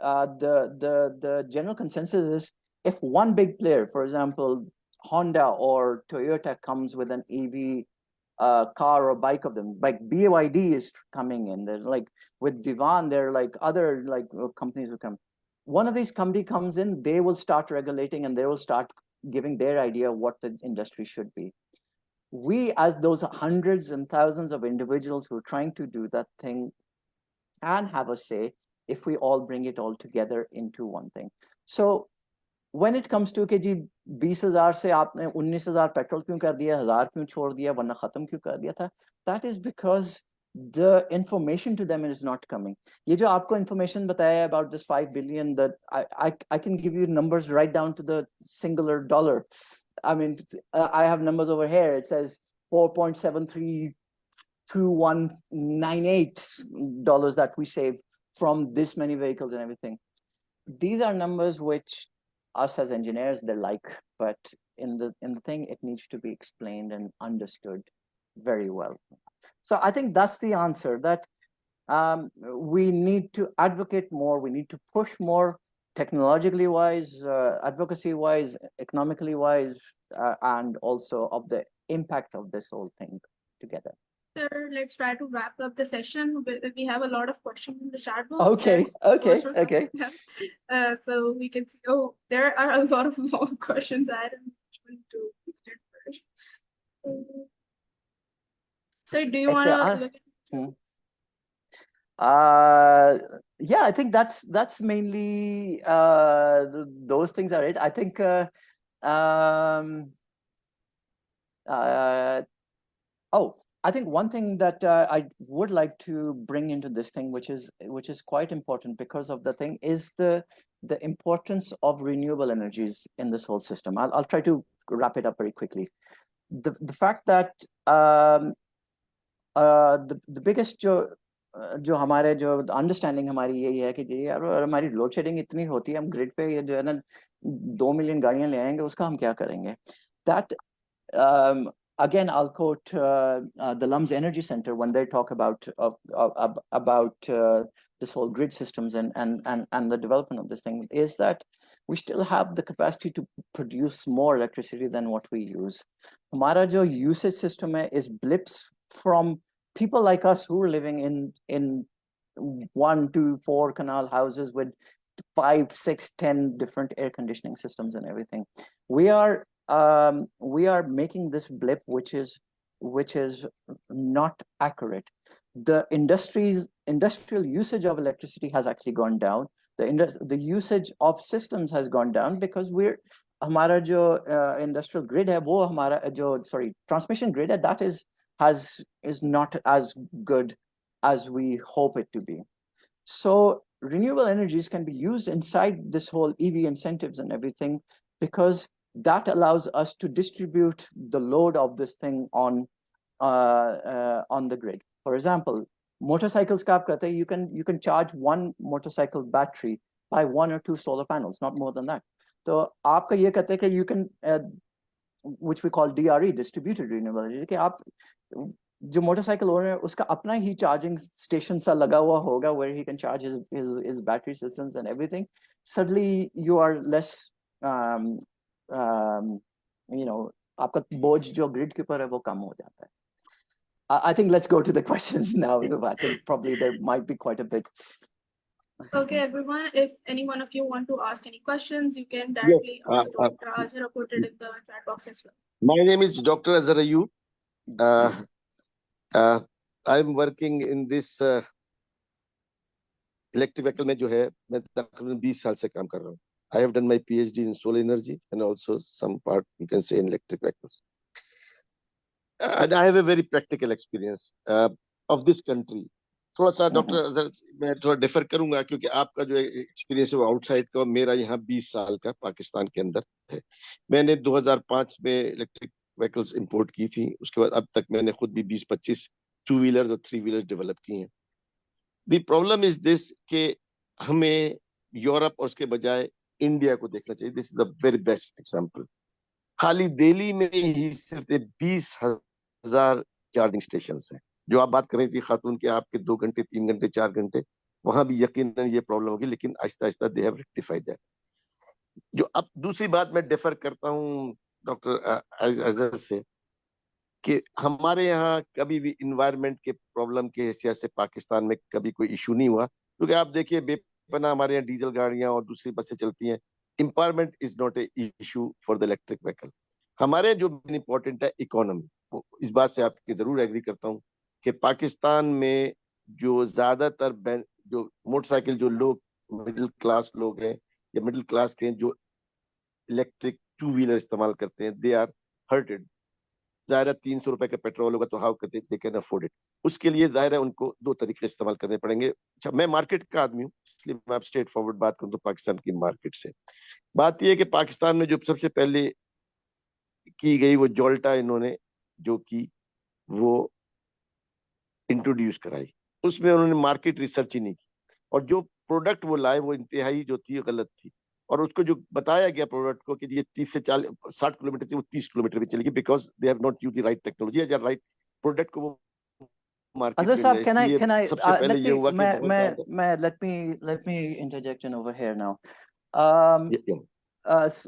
the general consensus is, if one big player, for example, Honda or Toyota, comes with an EV car or bike of them, like BYD is coming in, they're like with Divan, they're like other like companies who come. One of these company comes in, they will start regulating and they will start giving their idea of what the industry should be. We, as those hundreds and thousands of individuals who are trying to do that thing, can have a say if we all bring it all together into one thing. So when it comes to कि जी 20,000 से आपने 19,000 petrol क्यों कर दिया, 1,000 क्यों छोड़ दिया, वरना खत्म क्यों कर दिया था, that is because the information to them is not coming. ये जो आपको information बताया about this 5 billion, that I can give you numbers right down to the singular dollar. I mean, I have numbers over here. It says 4.73 $2,198 that we save from this many vehicles and everything. These are numbers which us as engineers, they like, but in the thing, it needs to be explained and understood very well. So I think that's the answer, that we need to advocate more, we need to push more, technologically wise, advocacy wise, economically wise, and also of the impact of this whole thing together. Sir, let's try to wrap up the session. We have a lot of questions in the chat box. Okay. So we can see, oh, there are a lot of long questions. I don't know which one to put it first. So do you want to look at yeah, I think that's mainly those things are it. I think I think one thing that I would like to bring into this thing, which is quite important because of the thing, is the importance of renewable energies in this whole system. I'll try to wrap it up very quickly. The fact that the biggest जो हमारे जो understanding हमारी यही है कि जी यार हमारी load shedding इतनी होती है, हम ग्रिड पे जो है ना 2 मिलियन गाड़ियां ले आएंगे, उसका हम क्या करेंगे. That again, I'll quote the LUMS Energy Center when they talk about this whole grid systems and the development of this thing, is that we still have the capacity to produce more electricity than what we use. हमारा जो usage system है is blips from people like us who are living in 1, 2, 4 canal houses with 5, 6, 10 different air conditioning systems and everything. We are making this blip which is not accurate. The industrial usage of electricity has actually gone down. The usage of systems has gone down because हमारा जो industrial grid है, वो हमारा जो transmission grid है, that is not as good as we hope it to be. So renewable energies can be used inside this whole EV incentives and everything, because that allows us to distribute the load of this thing on the grid. For example, motorcycles ka aap kehte hain, you can charge one motorcycle battery by 1 or 2 solar panels, not more than that. So aapka ye kehte hain कि you can which we call DRE, distributed renewable energy, कि आप जो motorcycle owner है उसका अपना ही charging station सा लगा हुआ होगा where he can charge his battery systems and everything. Suddenly you are less आपका बोझ जो ग्रिड के ऊपर है वो कम हो जाता है. I think let's go to the questions now. I think probably there might be quite a bit. Okay, everyone, if any one of you want to ask any questions, you can directly ask Dr. Aazir, or put it in the chat box as well. My name is Dr. Aazir Khan. I'm working in this electric vehicle में जो है मैं तकरीबन 20 साल से काम कर रहा हूँ. I have done my PhD in solar energy and also some part you can say in electric vehicles. And I have a very practical experience of this country. थोड़ा सा डॉक्टर मैं थोड़ा डिफर करूंगा क्योंकि आपका जो एक्सपीरियंस है वो आउटसाइड का, मेरा यहाँ 20 साल का पाकिस्तान के अंदर है. मैंने 2005 में इलेक्ट्रिक व्हीकल्स इंपोर्ट की थी. उसके बाद अब तक मैंने खुद भी 20-25 2 व्हीलर्स और 3 व्हीलर्स डेवलप की हैं. द प्रॉब्लम इज दिस कि हमें यूरोप और उसके बजाय इंडिया को देखना चाहिए. This is the very best example. खाली दिल्ली में ही सिर्फ 20,000 चार्जिंग स्टेशन हैं. जो आप बात कर रही थी खातून के आपके 2 घंटे 3 घंटे 4 घंटे, वहां भी यकीनन ये प्रॉब्लम होगी, लेकिन Aahista Aahista they have rectified that. जो अब दूसरी बात मैं डिफर करता हूं डॉक्टर अजहर से कि हमारे यहाँ कभी भी इन्वायरमेंट के प्रॉब्लम के हैसियत से पाकिस्तान में कभी कोई इशू नहीं हुआ. क्योंकि आप देखिए बेपना हमारे यहाँ डीजल गाड़ियां और दूसरी बसें चलती हैं. Empowerment is not a issue for the electric vehicle. हमारे जो इंपॉर्टेंट है इकोनॉमी. इस बात से आपकी जरूर एग्री करता हूँ कि पाकिस्तान में जो ज्यादातर जो मोटरसाइकिल जो लोग मिडिल क्लास लोग हैं या मिडिल क्लास के जो इलेक्ट्रिक 2 व्हीलर इस्तेमाल करते हैं, दे आर हर्टेड. ज़ाहिर है 300 रुपए का पेट्रोल होगा तो how they can afford it. उसके लिए ज़ाहिर है उनको 2 तरीके इस्तेमाल करने पड़ेंगे. अच्छा, मैं मार्केट का आदमी हूँ इसलिए मैं आप स्ट्रेट फॉरवर्ड बात करूँ तो पाकिस्तान की मार्केट से बात यह है कि पाकिस्तान में जो सबसे पहले की गई वो जोल्टा इन्होंने जो की वो इंट्रोड्यूस कराई, उसमें उन्होंने मार्केट रिसर्च ही नहीं की, और जो प्रोडक्ट वो लाए वो इंतहाई जो थी गलत थी, और उसको जो बताया गया प्रोडक्ट को कि ये 30 से 40 60 किलोमीटर से वो 30 किलोमीटर में चलेगी, because they have not use the right technology या राइट प्रोडक्ट को वो मार्केट Azhar में Saab, ले, इसलिए can I सबसे पहले let ये me हुआ कि बहुत ज्यादा let me interject in over here now. Um, ये,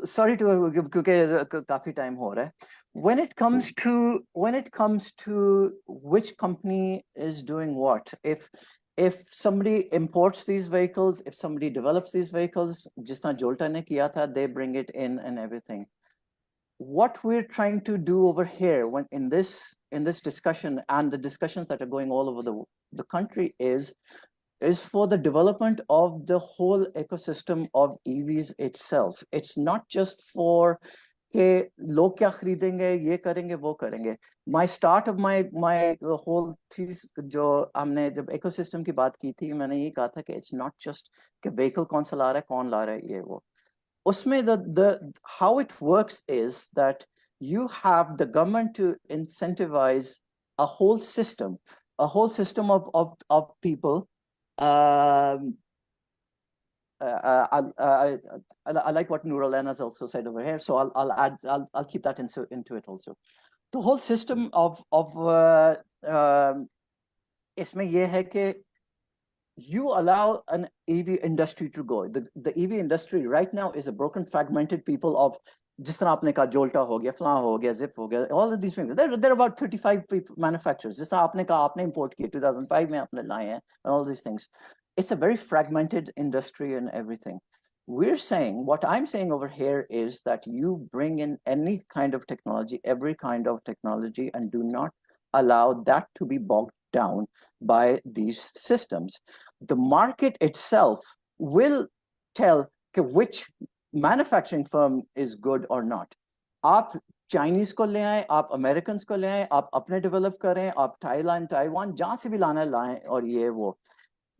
Sorry to क्योंकि काफी time हो रहा है. When it comes to which company is doing what, if somebody imports these vehicles, if somebody develops these vehicles, जिस तरह जोल्टा ने किया था, they bring it in and everything. What we're trying to do over here when in this discussion and the discussions that are going all over the country is for the development of the whole ecosystem of EVs itself. It's not just for कि लोग क्या खरीदेंगे, ये करेंगे, वो करेंगे. My start of my whole चीज जो हमने जब ecosystem की बात की थी, मैंने ये कहा था कि it's not just कि vehicle कौन सा ला रहा है, कौन ला रहा है, ये वो. Usme the how it works is that you have the government to incentivize a whole system, of people. Um, I like what Nuralena has also said over here, so I'll keep that into it also. The whole system of इसमें ये है कि you allow an EV industry to go. The EV industry right now is a broken, fragmented people of जिस तरह आपने कहा जोल्टा हो गया, फ्लां हो गया, जिप हो गया, all of these things. There are about 35 people, manufacturers. जिस तरह आपने कहा आपने import किए 2005 में आपने लाए हैं, and all these things. It's a very fragmented industry and everything. We're saying, what I'm saying over here is that you bring in any kind of technology, every kind of technology, and do not allow that to be bogged down by these systems. The market itself will tell which manufacturing firm is good or not. आप Chinese को ले आए, आप American को ले आए, आप अपने डेवलप करें, आप थाईलैंड, ताइवान, जहां से भी लाना लाएं, और ये वो.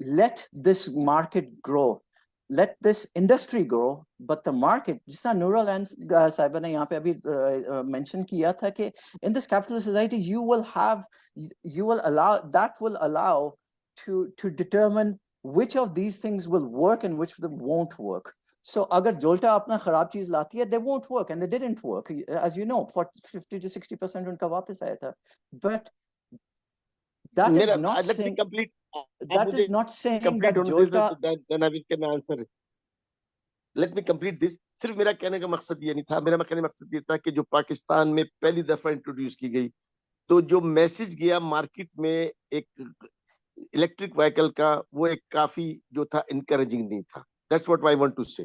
Let this market grow. Let this industry grow, but the market, जिसका Nural and साहिबा ने यहाँ पे अभी mention किया था कि in this capitalist society you will allow to determine which of these things will work and which of them won't work. So अगर जोल्टा अपना खराब चीज लाती है, they won't work, and they didn't work, as you know, for 50 to 60% उनका वापस आया था. But that is not let me saying complete. आप that मुझे is not saying complete that होने दे, जोल्टा. then I will can answer. Let me complete this. सिर्फ मेरा कहने का मकसद ये नहीं था, मेरा कहने का मकसद ये था कि जो पाकिस्तान में पहली दफा इंट्रोड्यूस की गई, तो जो मैसेज गया मार्केट में एक इलेक्ट्रिक व्हीकल का, वो एक काफी जो था इनकरेजिंग नहीं था. That's what I want to say.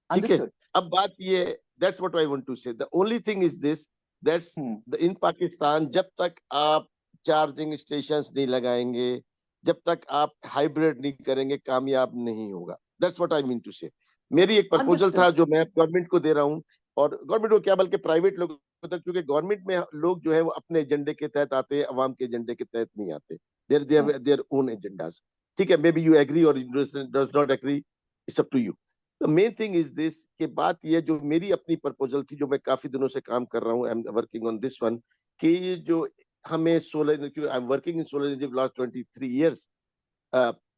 ठीक है, अब बात ये, that's what I want to say. The only thing is this, that's in Pakistan, जब तक आप चार्जिंग स्टेशंस नहीं लगाएंगे, जब तक आप हाइब्रिड नहीं करेंगे, कामयाब नहीं होगा. That's what I mean to say. मेरी एक प्रपोजल था जो मैं गवर्नमेंट को दे रहा हूँ, और गवर्नमेंट को क्या बल्कि प्राइवेट लोग, क्योंकि गवर्नमेंट में लोग जो है वो अपने एजेंडे के तहत आते हैं, अवाम के एजेंडे के तहत नहीं आते. Their own agendas. ठीक है, may be you agree or does not agree, it's up to you. The main thing is this, कि बात ये जो मेरी अपनी प्रपोजल थी, जो मैं काफी दिनों से काम कर रहा हूँ, I am working on this one, कि ये जो हमें solar, I am working in solar energy last 23 years.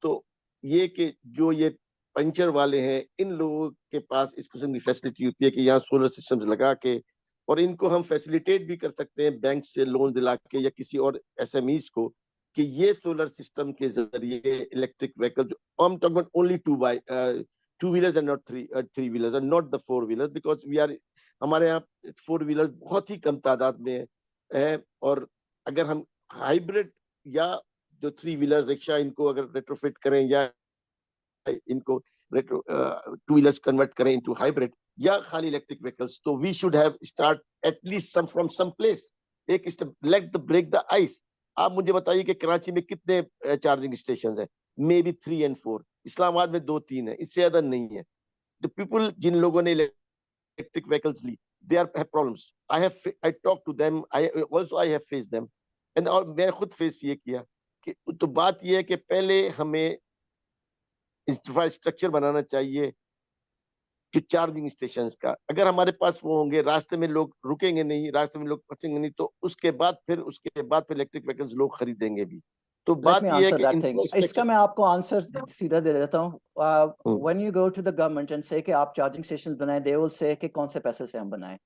तो ये कि जो ये पंचर वाले हैं, इन लोगों के पास इस किस्म की फैसिलिटी होती है कि यहाँ सोलर सिस्टम्स लगा के, और इनको हम फैसिलिटेट भी कर सकते हैं बैंक से लोन दिला के या किसी और एसएमईज को, कि ये सोलर सिस्टम के जरिए इलेक्ट्रिक व्हीकल, जो हम talk about only two wheelers and not three wheelers and not the four wheelers, because we are, हमारे यहाँ फोर व्हीलर्स बहुत ही कम तादाद में है. और अगर हम हाइब्रिड या जो थ्री व्हीलर रिक्शा, इनको अगर रेट्रोफिट करें या इनको टू व्हीलर्स कन्वर्ट करें इनटू हाइब्रिड या खाली इलेक्ट्रिक व्हीकल्स, तो we should have start at least some from some place. एक step, let the break the ice. आप मुझे बताइए कि कराची में कितने चार्जिंग स्टेशंस हैं? May be 3 and 4. इस्लामाबाद में 2-3 है, इससे ज्यादा नहीं है. द पीपल, जिन लोगों ने इलेक्ट्रिक व्हीकल्स ली, they have problems. I talk to them. I have faced them. And और मैंने खुद फेस ये किया कि, तो बात ये है कि पहले हमें इंफ्रास्ट्रक्चर बनाना चाहिए कि चार्जिंग स्टेशंस का, अगर हमारे पास वो होंगे, रास्ते में लोग रुकेंगे नहीं, रास्ते में लोग फंसेंगे नहीं, तो उसके बाद फिर इलेक्ट्रिक व्हीकल्स लोग खरीदेंगे भी. तो Let बात me ये है answer कि that thing. infrastructure इसका मैं आपको answer सीधा दे देता हूँ. When you go to the government and say कि आप charging stations बनाएं, they will say कि कौन से पैसे से हम बनाएं.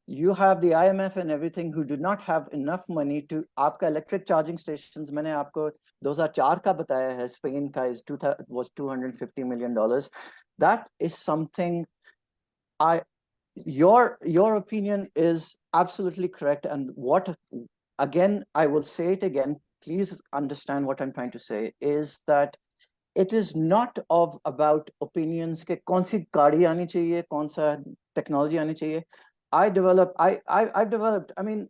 You have the IMF and everything who do not have enough money to आपका electric charging stations मैंने आपको 2004 का बताया है. Spain का was $250 million. That is something your opinion is absolutely correct. And what, again, I will say it again, please understand what I'm trying to say, is that it is not about opinions ke kaun si gaadi aani chahiye, kaun sa technology aani chahiye. I've developed, I mean,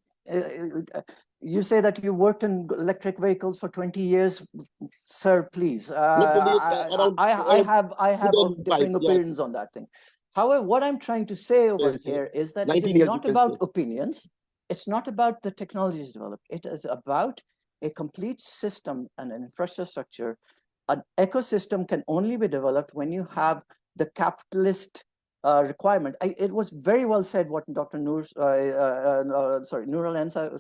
you say that you worked in electric vehicles for 20 years, sir, please. not 20 years, around I have 2005, differing yeah, opinions on that thing. However, what I'm trying to say over here is that it 19 is years you not can about say. opinions. It's not about the technologies developed. It is about a complete system and an infrastructure. An ecosystem can only be developed when you have the capitalist requirement. It was very well said what Dr. Noor Al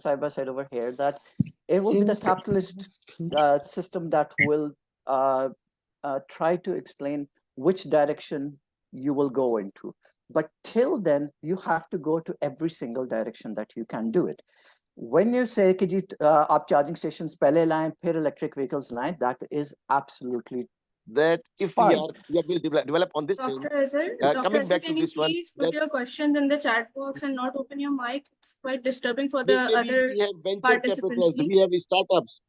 Saiba said over here, that it will be the capitalist system that will try to explain which direction you will go into. But till then, you have to go to every single direction that you can do it. When you say कि जी आप charging stations पहले लाएं फिर electric vehicles लाएं, that is absolutely That if we fine. are will develop on this thing, Dr. Azhar, Dr. coming Azhar, back to can you this one, please that put your questions in the chat box and not open your mic? It's quite disturbing for the maybe other we have venture participants, capitals, we please. have startups.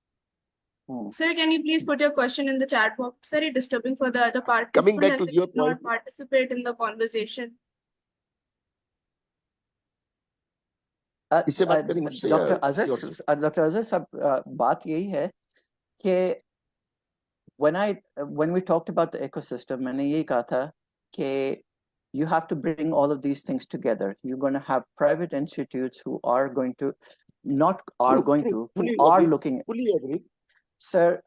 Sir, can you please put your question in the chat box? It's very disturbing for the other Coming participant back as to they your cannot point, participate in the conversation. इससे बात करें मुझसे या किसी और से? Dr. Azhar साहब, बात यही है कि when we talked about the ecosystem, मैंने यही कहा था कि you have to bring all of these things together. You're going to have private institutes who are going to, not are going to, who are looking. Fully agree. Sir,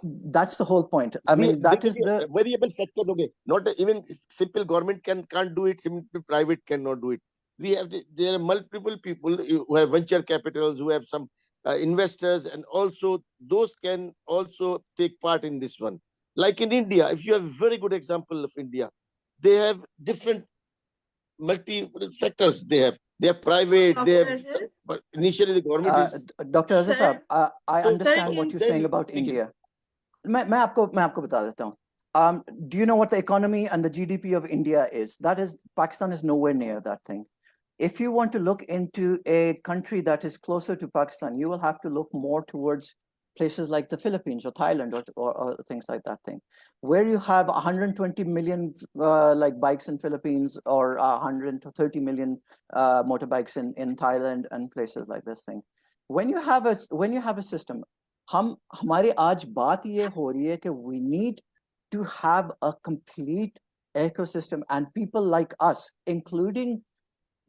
that's the whole point. I mean, that is the variable factor. Okay, not even simple government can't do it. Simple private cannot do it. We have there are multiple people who have venture capitals, who have some investors, and also those can also take part in this one. Like in India, if you have a very good example of India, they have different multi factors. They have private. Dr. They have Azhar? but initially the government is. Dr. Azhar Sir, साहब, I So understand what you're saying about India. मैं आपको बता देता हूँ. Do you know what the economy and the GDP of India is? That is, Pakistan is nowhere near that thing. If you want to look into a country that is closer to Pakistan, you will have to look more towards places like the Philippines or Thailand or things like that thing, where you have 120 million like bikes in Philippines or 130 million motorbikes in Thailand and places like this thing. When you have a system, हमारी आज बात ये हो रही है कि we need to have a complete ecosystem, and people like us, including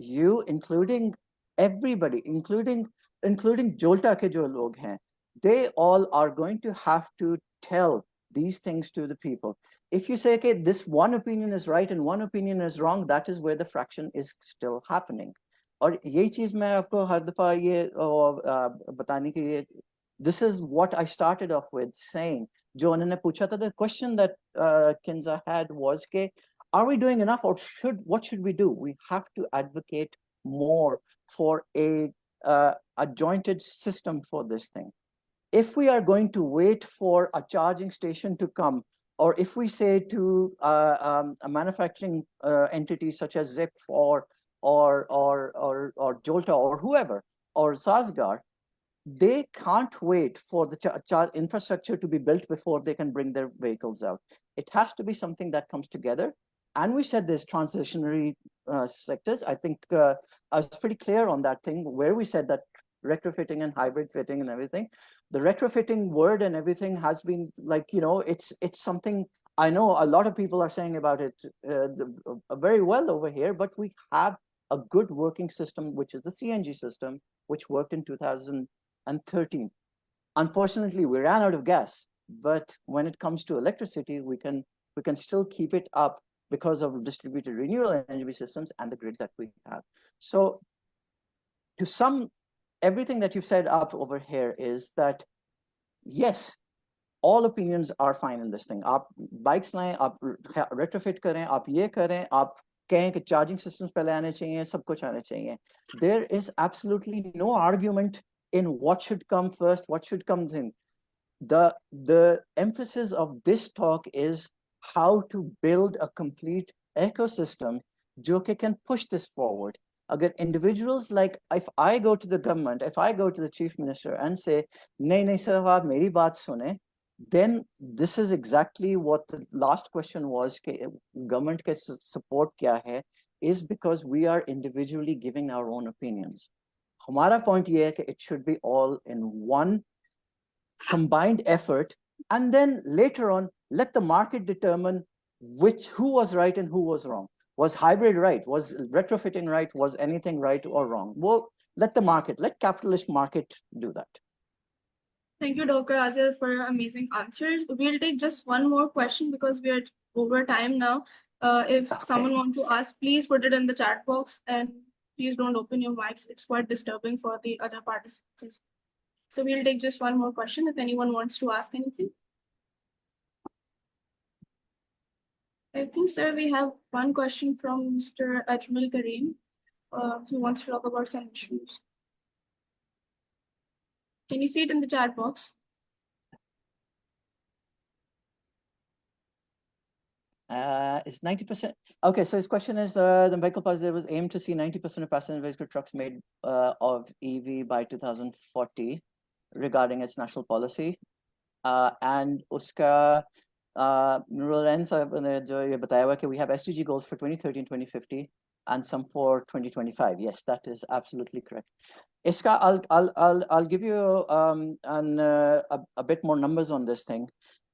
you, including everybody, including Jolta ke jo log hain, they all are going to have to tell these things to the people. If you say, okay, this one opinion is right and one opinion is wrong, that is where the fraction is still happening. और यही चीज मैं आपको हर दफा ये बताने के लिए, this is what I started off with saying. जो उन्होंने पूछा था, the question that Kinza had was के are we doing enough, or what should we do? We have to advocate more for a jointed system for this thing. If we are going to wait for a charging station to come, or if we say to a manufacturing entity such as Zip or Jolta or whoever or Sasgar, they can't wait for the infrastructure to be built before they can bring their vehicles out. It has to be something that comes together. And we said there's transitionary sectors. I think I was pretty clear on that thing, where we said that retrofitting and hybrid fitting and everything. The retrofitting word and everything has been like, it's something I know a lot of people are saying about it very well over here, but we have a good working system, which is the CNG system, which worked in 2013. Unfortunately, we ran out of gas, but when it comes to electricity, we can still keep it up because of distributed renewable energy systems and the grid that we have. So to sum everything that you've said up over here is that, yes, all opinions are fine in this thing. आप bikes लाएं, आप retrofit करें, आप ये करें, आप कहें कि charging systems पहले आने चाहिए, सब कुछ आने चाहिए. There is absolutely no argument in what should come first, what should come then. The emphasis of this talk is how to build a complete ecosystem जो कि can push this forward. Agar individuals, like if I go to the government, if I go to the chief minister and say, नहीं sir, आप मेरी बात सुने, then this is exactly what the last question was, कि government के support क्या है, is because we are individually giving our own opinions. हमारा point ये है कि it should be all in one combined effort, and then later on let the market determine who was right and who was wrong. Was hybrid right? Was retrofitting right? Was anything right or wrong? Well, let capitalist market do that. Thank you, Dr. Aazir, for your amazing answers. We'll take just one more question because we are over time now. If someone wants to ask, please put it in the chat box, and please don't open your mics. It's quite disturbing for the other participants. So we'll take just one more question if anyone wants to ask anything. I think, sir, we have one question from Mr. Ajmal Kareem, who wants to talk about some issues. Can you see it in the chat box? Is 90%. Okay, so his question is, the vehicle positive was aimed to see 90% of passenger vehicle trucks made of EV by 2040 regarding its national policy. And uska Lorenz जो ये बताया हुआ कि we have SDG goals for 2030 and 2050 and some for 2025. Yes, that is absolutely correct. Iska, I'll give you a bit more numbers on this thing.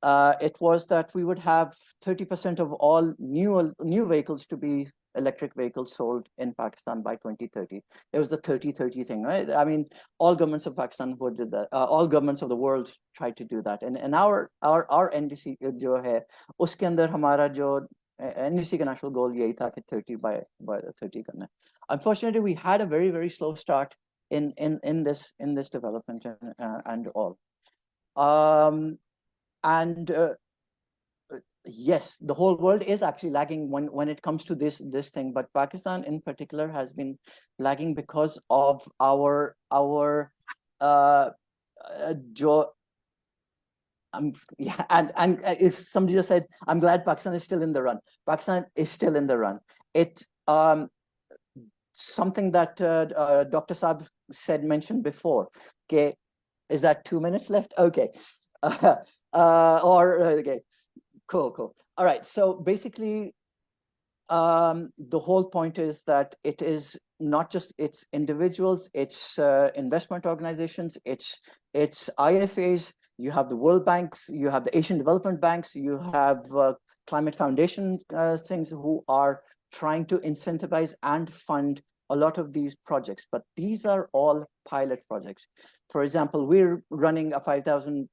It was that we would have 30% of all new vehicles to be electric vehicles sold in Pakistan by 2030. It was the 30-30 thing, right? I mean, all governments of Pakistan did that. All governments of the world tried to do that. And our NDC जो है, उसके अंदर हमारा जो NDC का national goal यही था कि 30 by 30 करना. Unfortunately, we had a very, very slow start in this development and all. Yes, the whole world is actually lagging when it comes to this thing, but Pakistan in particular has been lagging because of our yeah, and if somebody just said, I'm glad Pakistan is still in the run. Pakistan is still in the run. It something that Dr. Saab mentioned before. Okay, is that 2 minutes left? Okay, okay, cool. All right, so basically, the whole point is that it is not just it's individuals, it's investment organizations, it's IFAs. You have the World Banks, you have the Asian Development Banks, you have Climate Foundation things who are trying to incentivize and fund a lot of these projects, but these are all pilot projects. For example, we're running a 5,000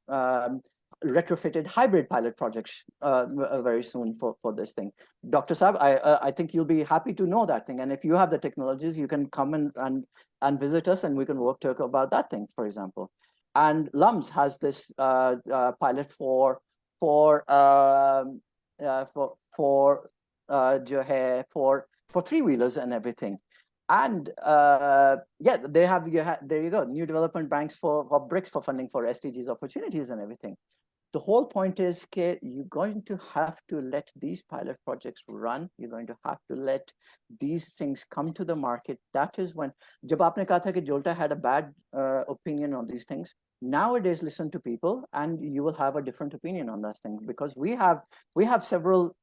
retrofitted hybrid pilot projects very soon for this thing. Dr. Saab, I think you'll be happy to know that thing. And if you have the technologies, you can come and visit us and we can talk about that thing, for example. And LUMS has this pilot for three-wheelers and everything. And yeah, there you go, new development banks for BRICS for funding for SDGs opportunities and everything. The whole point is that you're going to have to let these pilot projects run. You're going to have to let these things come to the market. That is when, जब आपने कहा था कि Jolta had a bad opinion on these things, nowadays listen to people and you will have a different opinion on those things, because we have several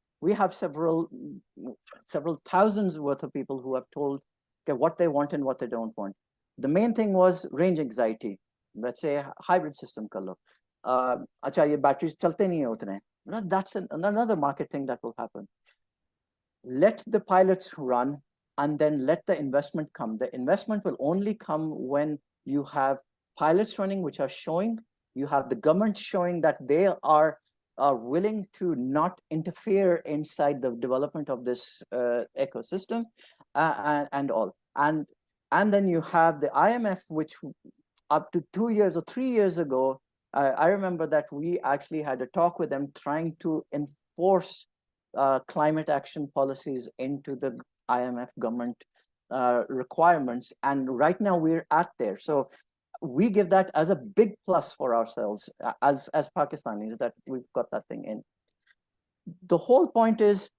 thousands worth of people who have told what they want and what they don't want. The main thing was range anxiety. Let's say hybrid system कर लो. अच्छा ये batteries चलते नहीं है उतने. That's another market thing that will happen. Let the pilots run and then let the investment come. The investment will only come when you have pilots running which are showing, you have the government showing that they are willing to not interfere inside the development of this ecosystem and all. And And then you have the IMF, which up to 2 years or 3 years ago, I remember that we actually had a talk with them trying to enforce climate action policies into the IMF government requirements. And right now we're at there. So we give that as a big plus for ourselves as Pakistanis, that we've got that thing in. The whole point is,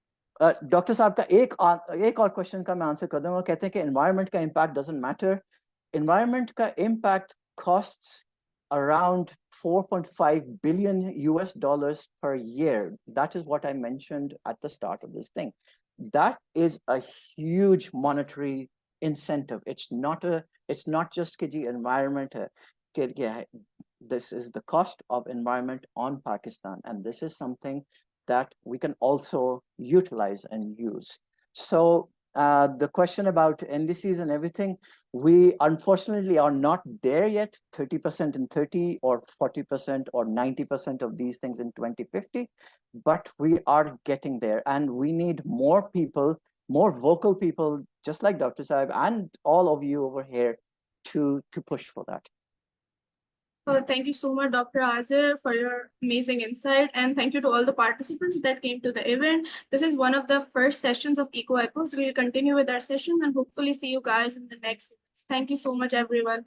doctor साहब का एक और question का मैं answer कर दूंगा. कहते हैं कि एनवायरनमेंट का इम्पैक्ट डजंट मैटर. एनवायरनमेंट का impact costs around 4.5 billion US dollars per year. That is what I mentioned at the start of this thing. That is a huge monetary incentive. It's not just कि जी environment है, कि this is the cost of environment on Pakistan, and this is something that we can also utilize and use. So the question about NDCs and everything, we unfortunately are not there yet, 30% in 30 or 40% or 90% of these things in 2050, but we are getting there, and we need more people, more vocal people, just like Dr. Saib and all of you over here to push for that. Thank you so much, Dr. Aazir, for your amazing insight. And thank you to all the participants that came to the event. This is one of the first sessions of Eco Echoes. We'll continue with our session and hopefully see you guys in the next. Thank you so much, everyone.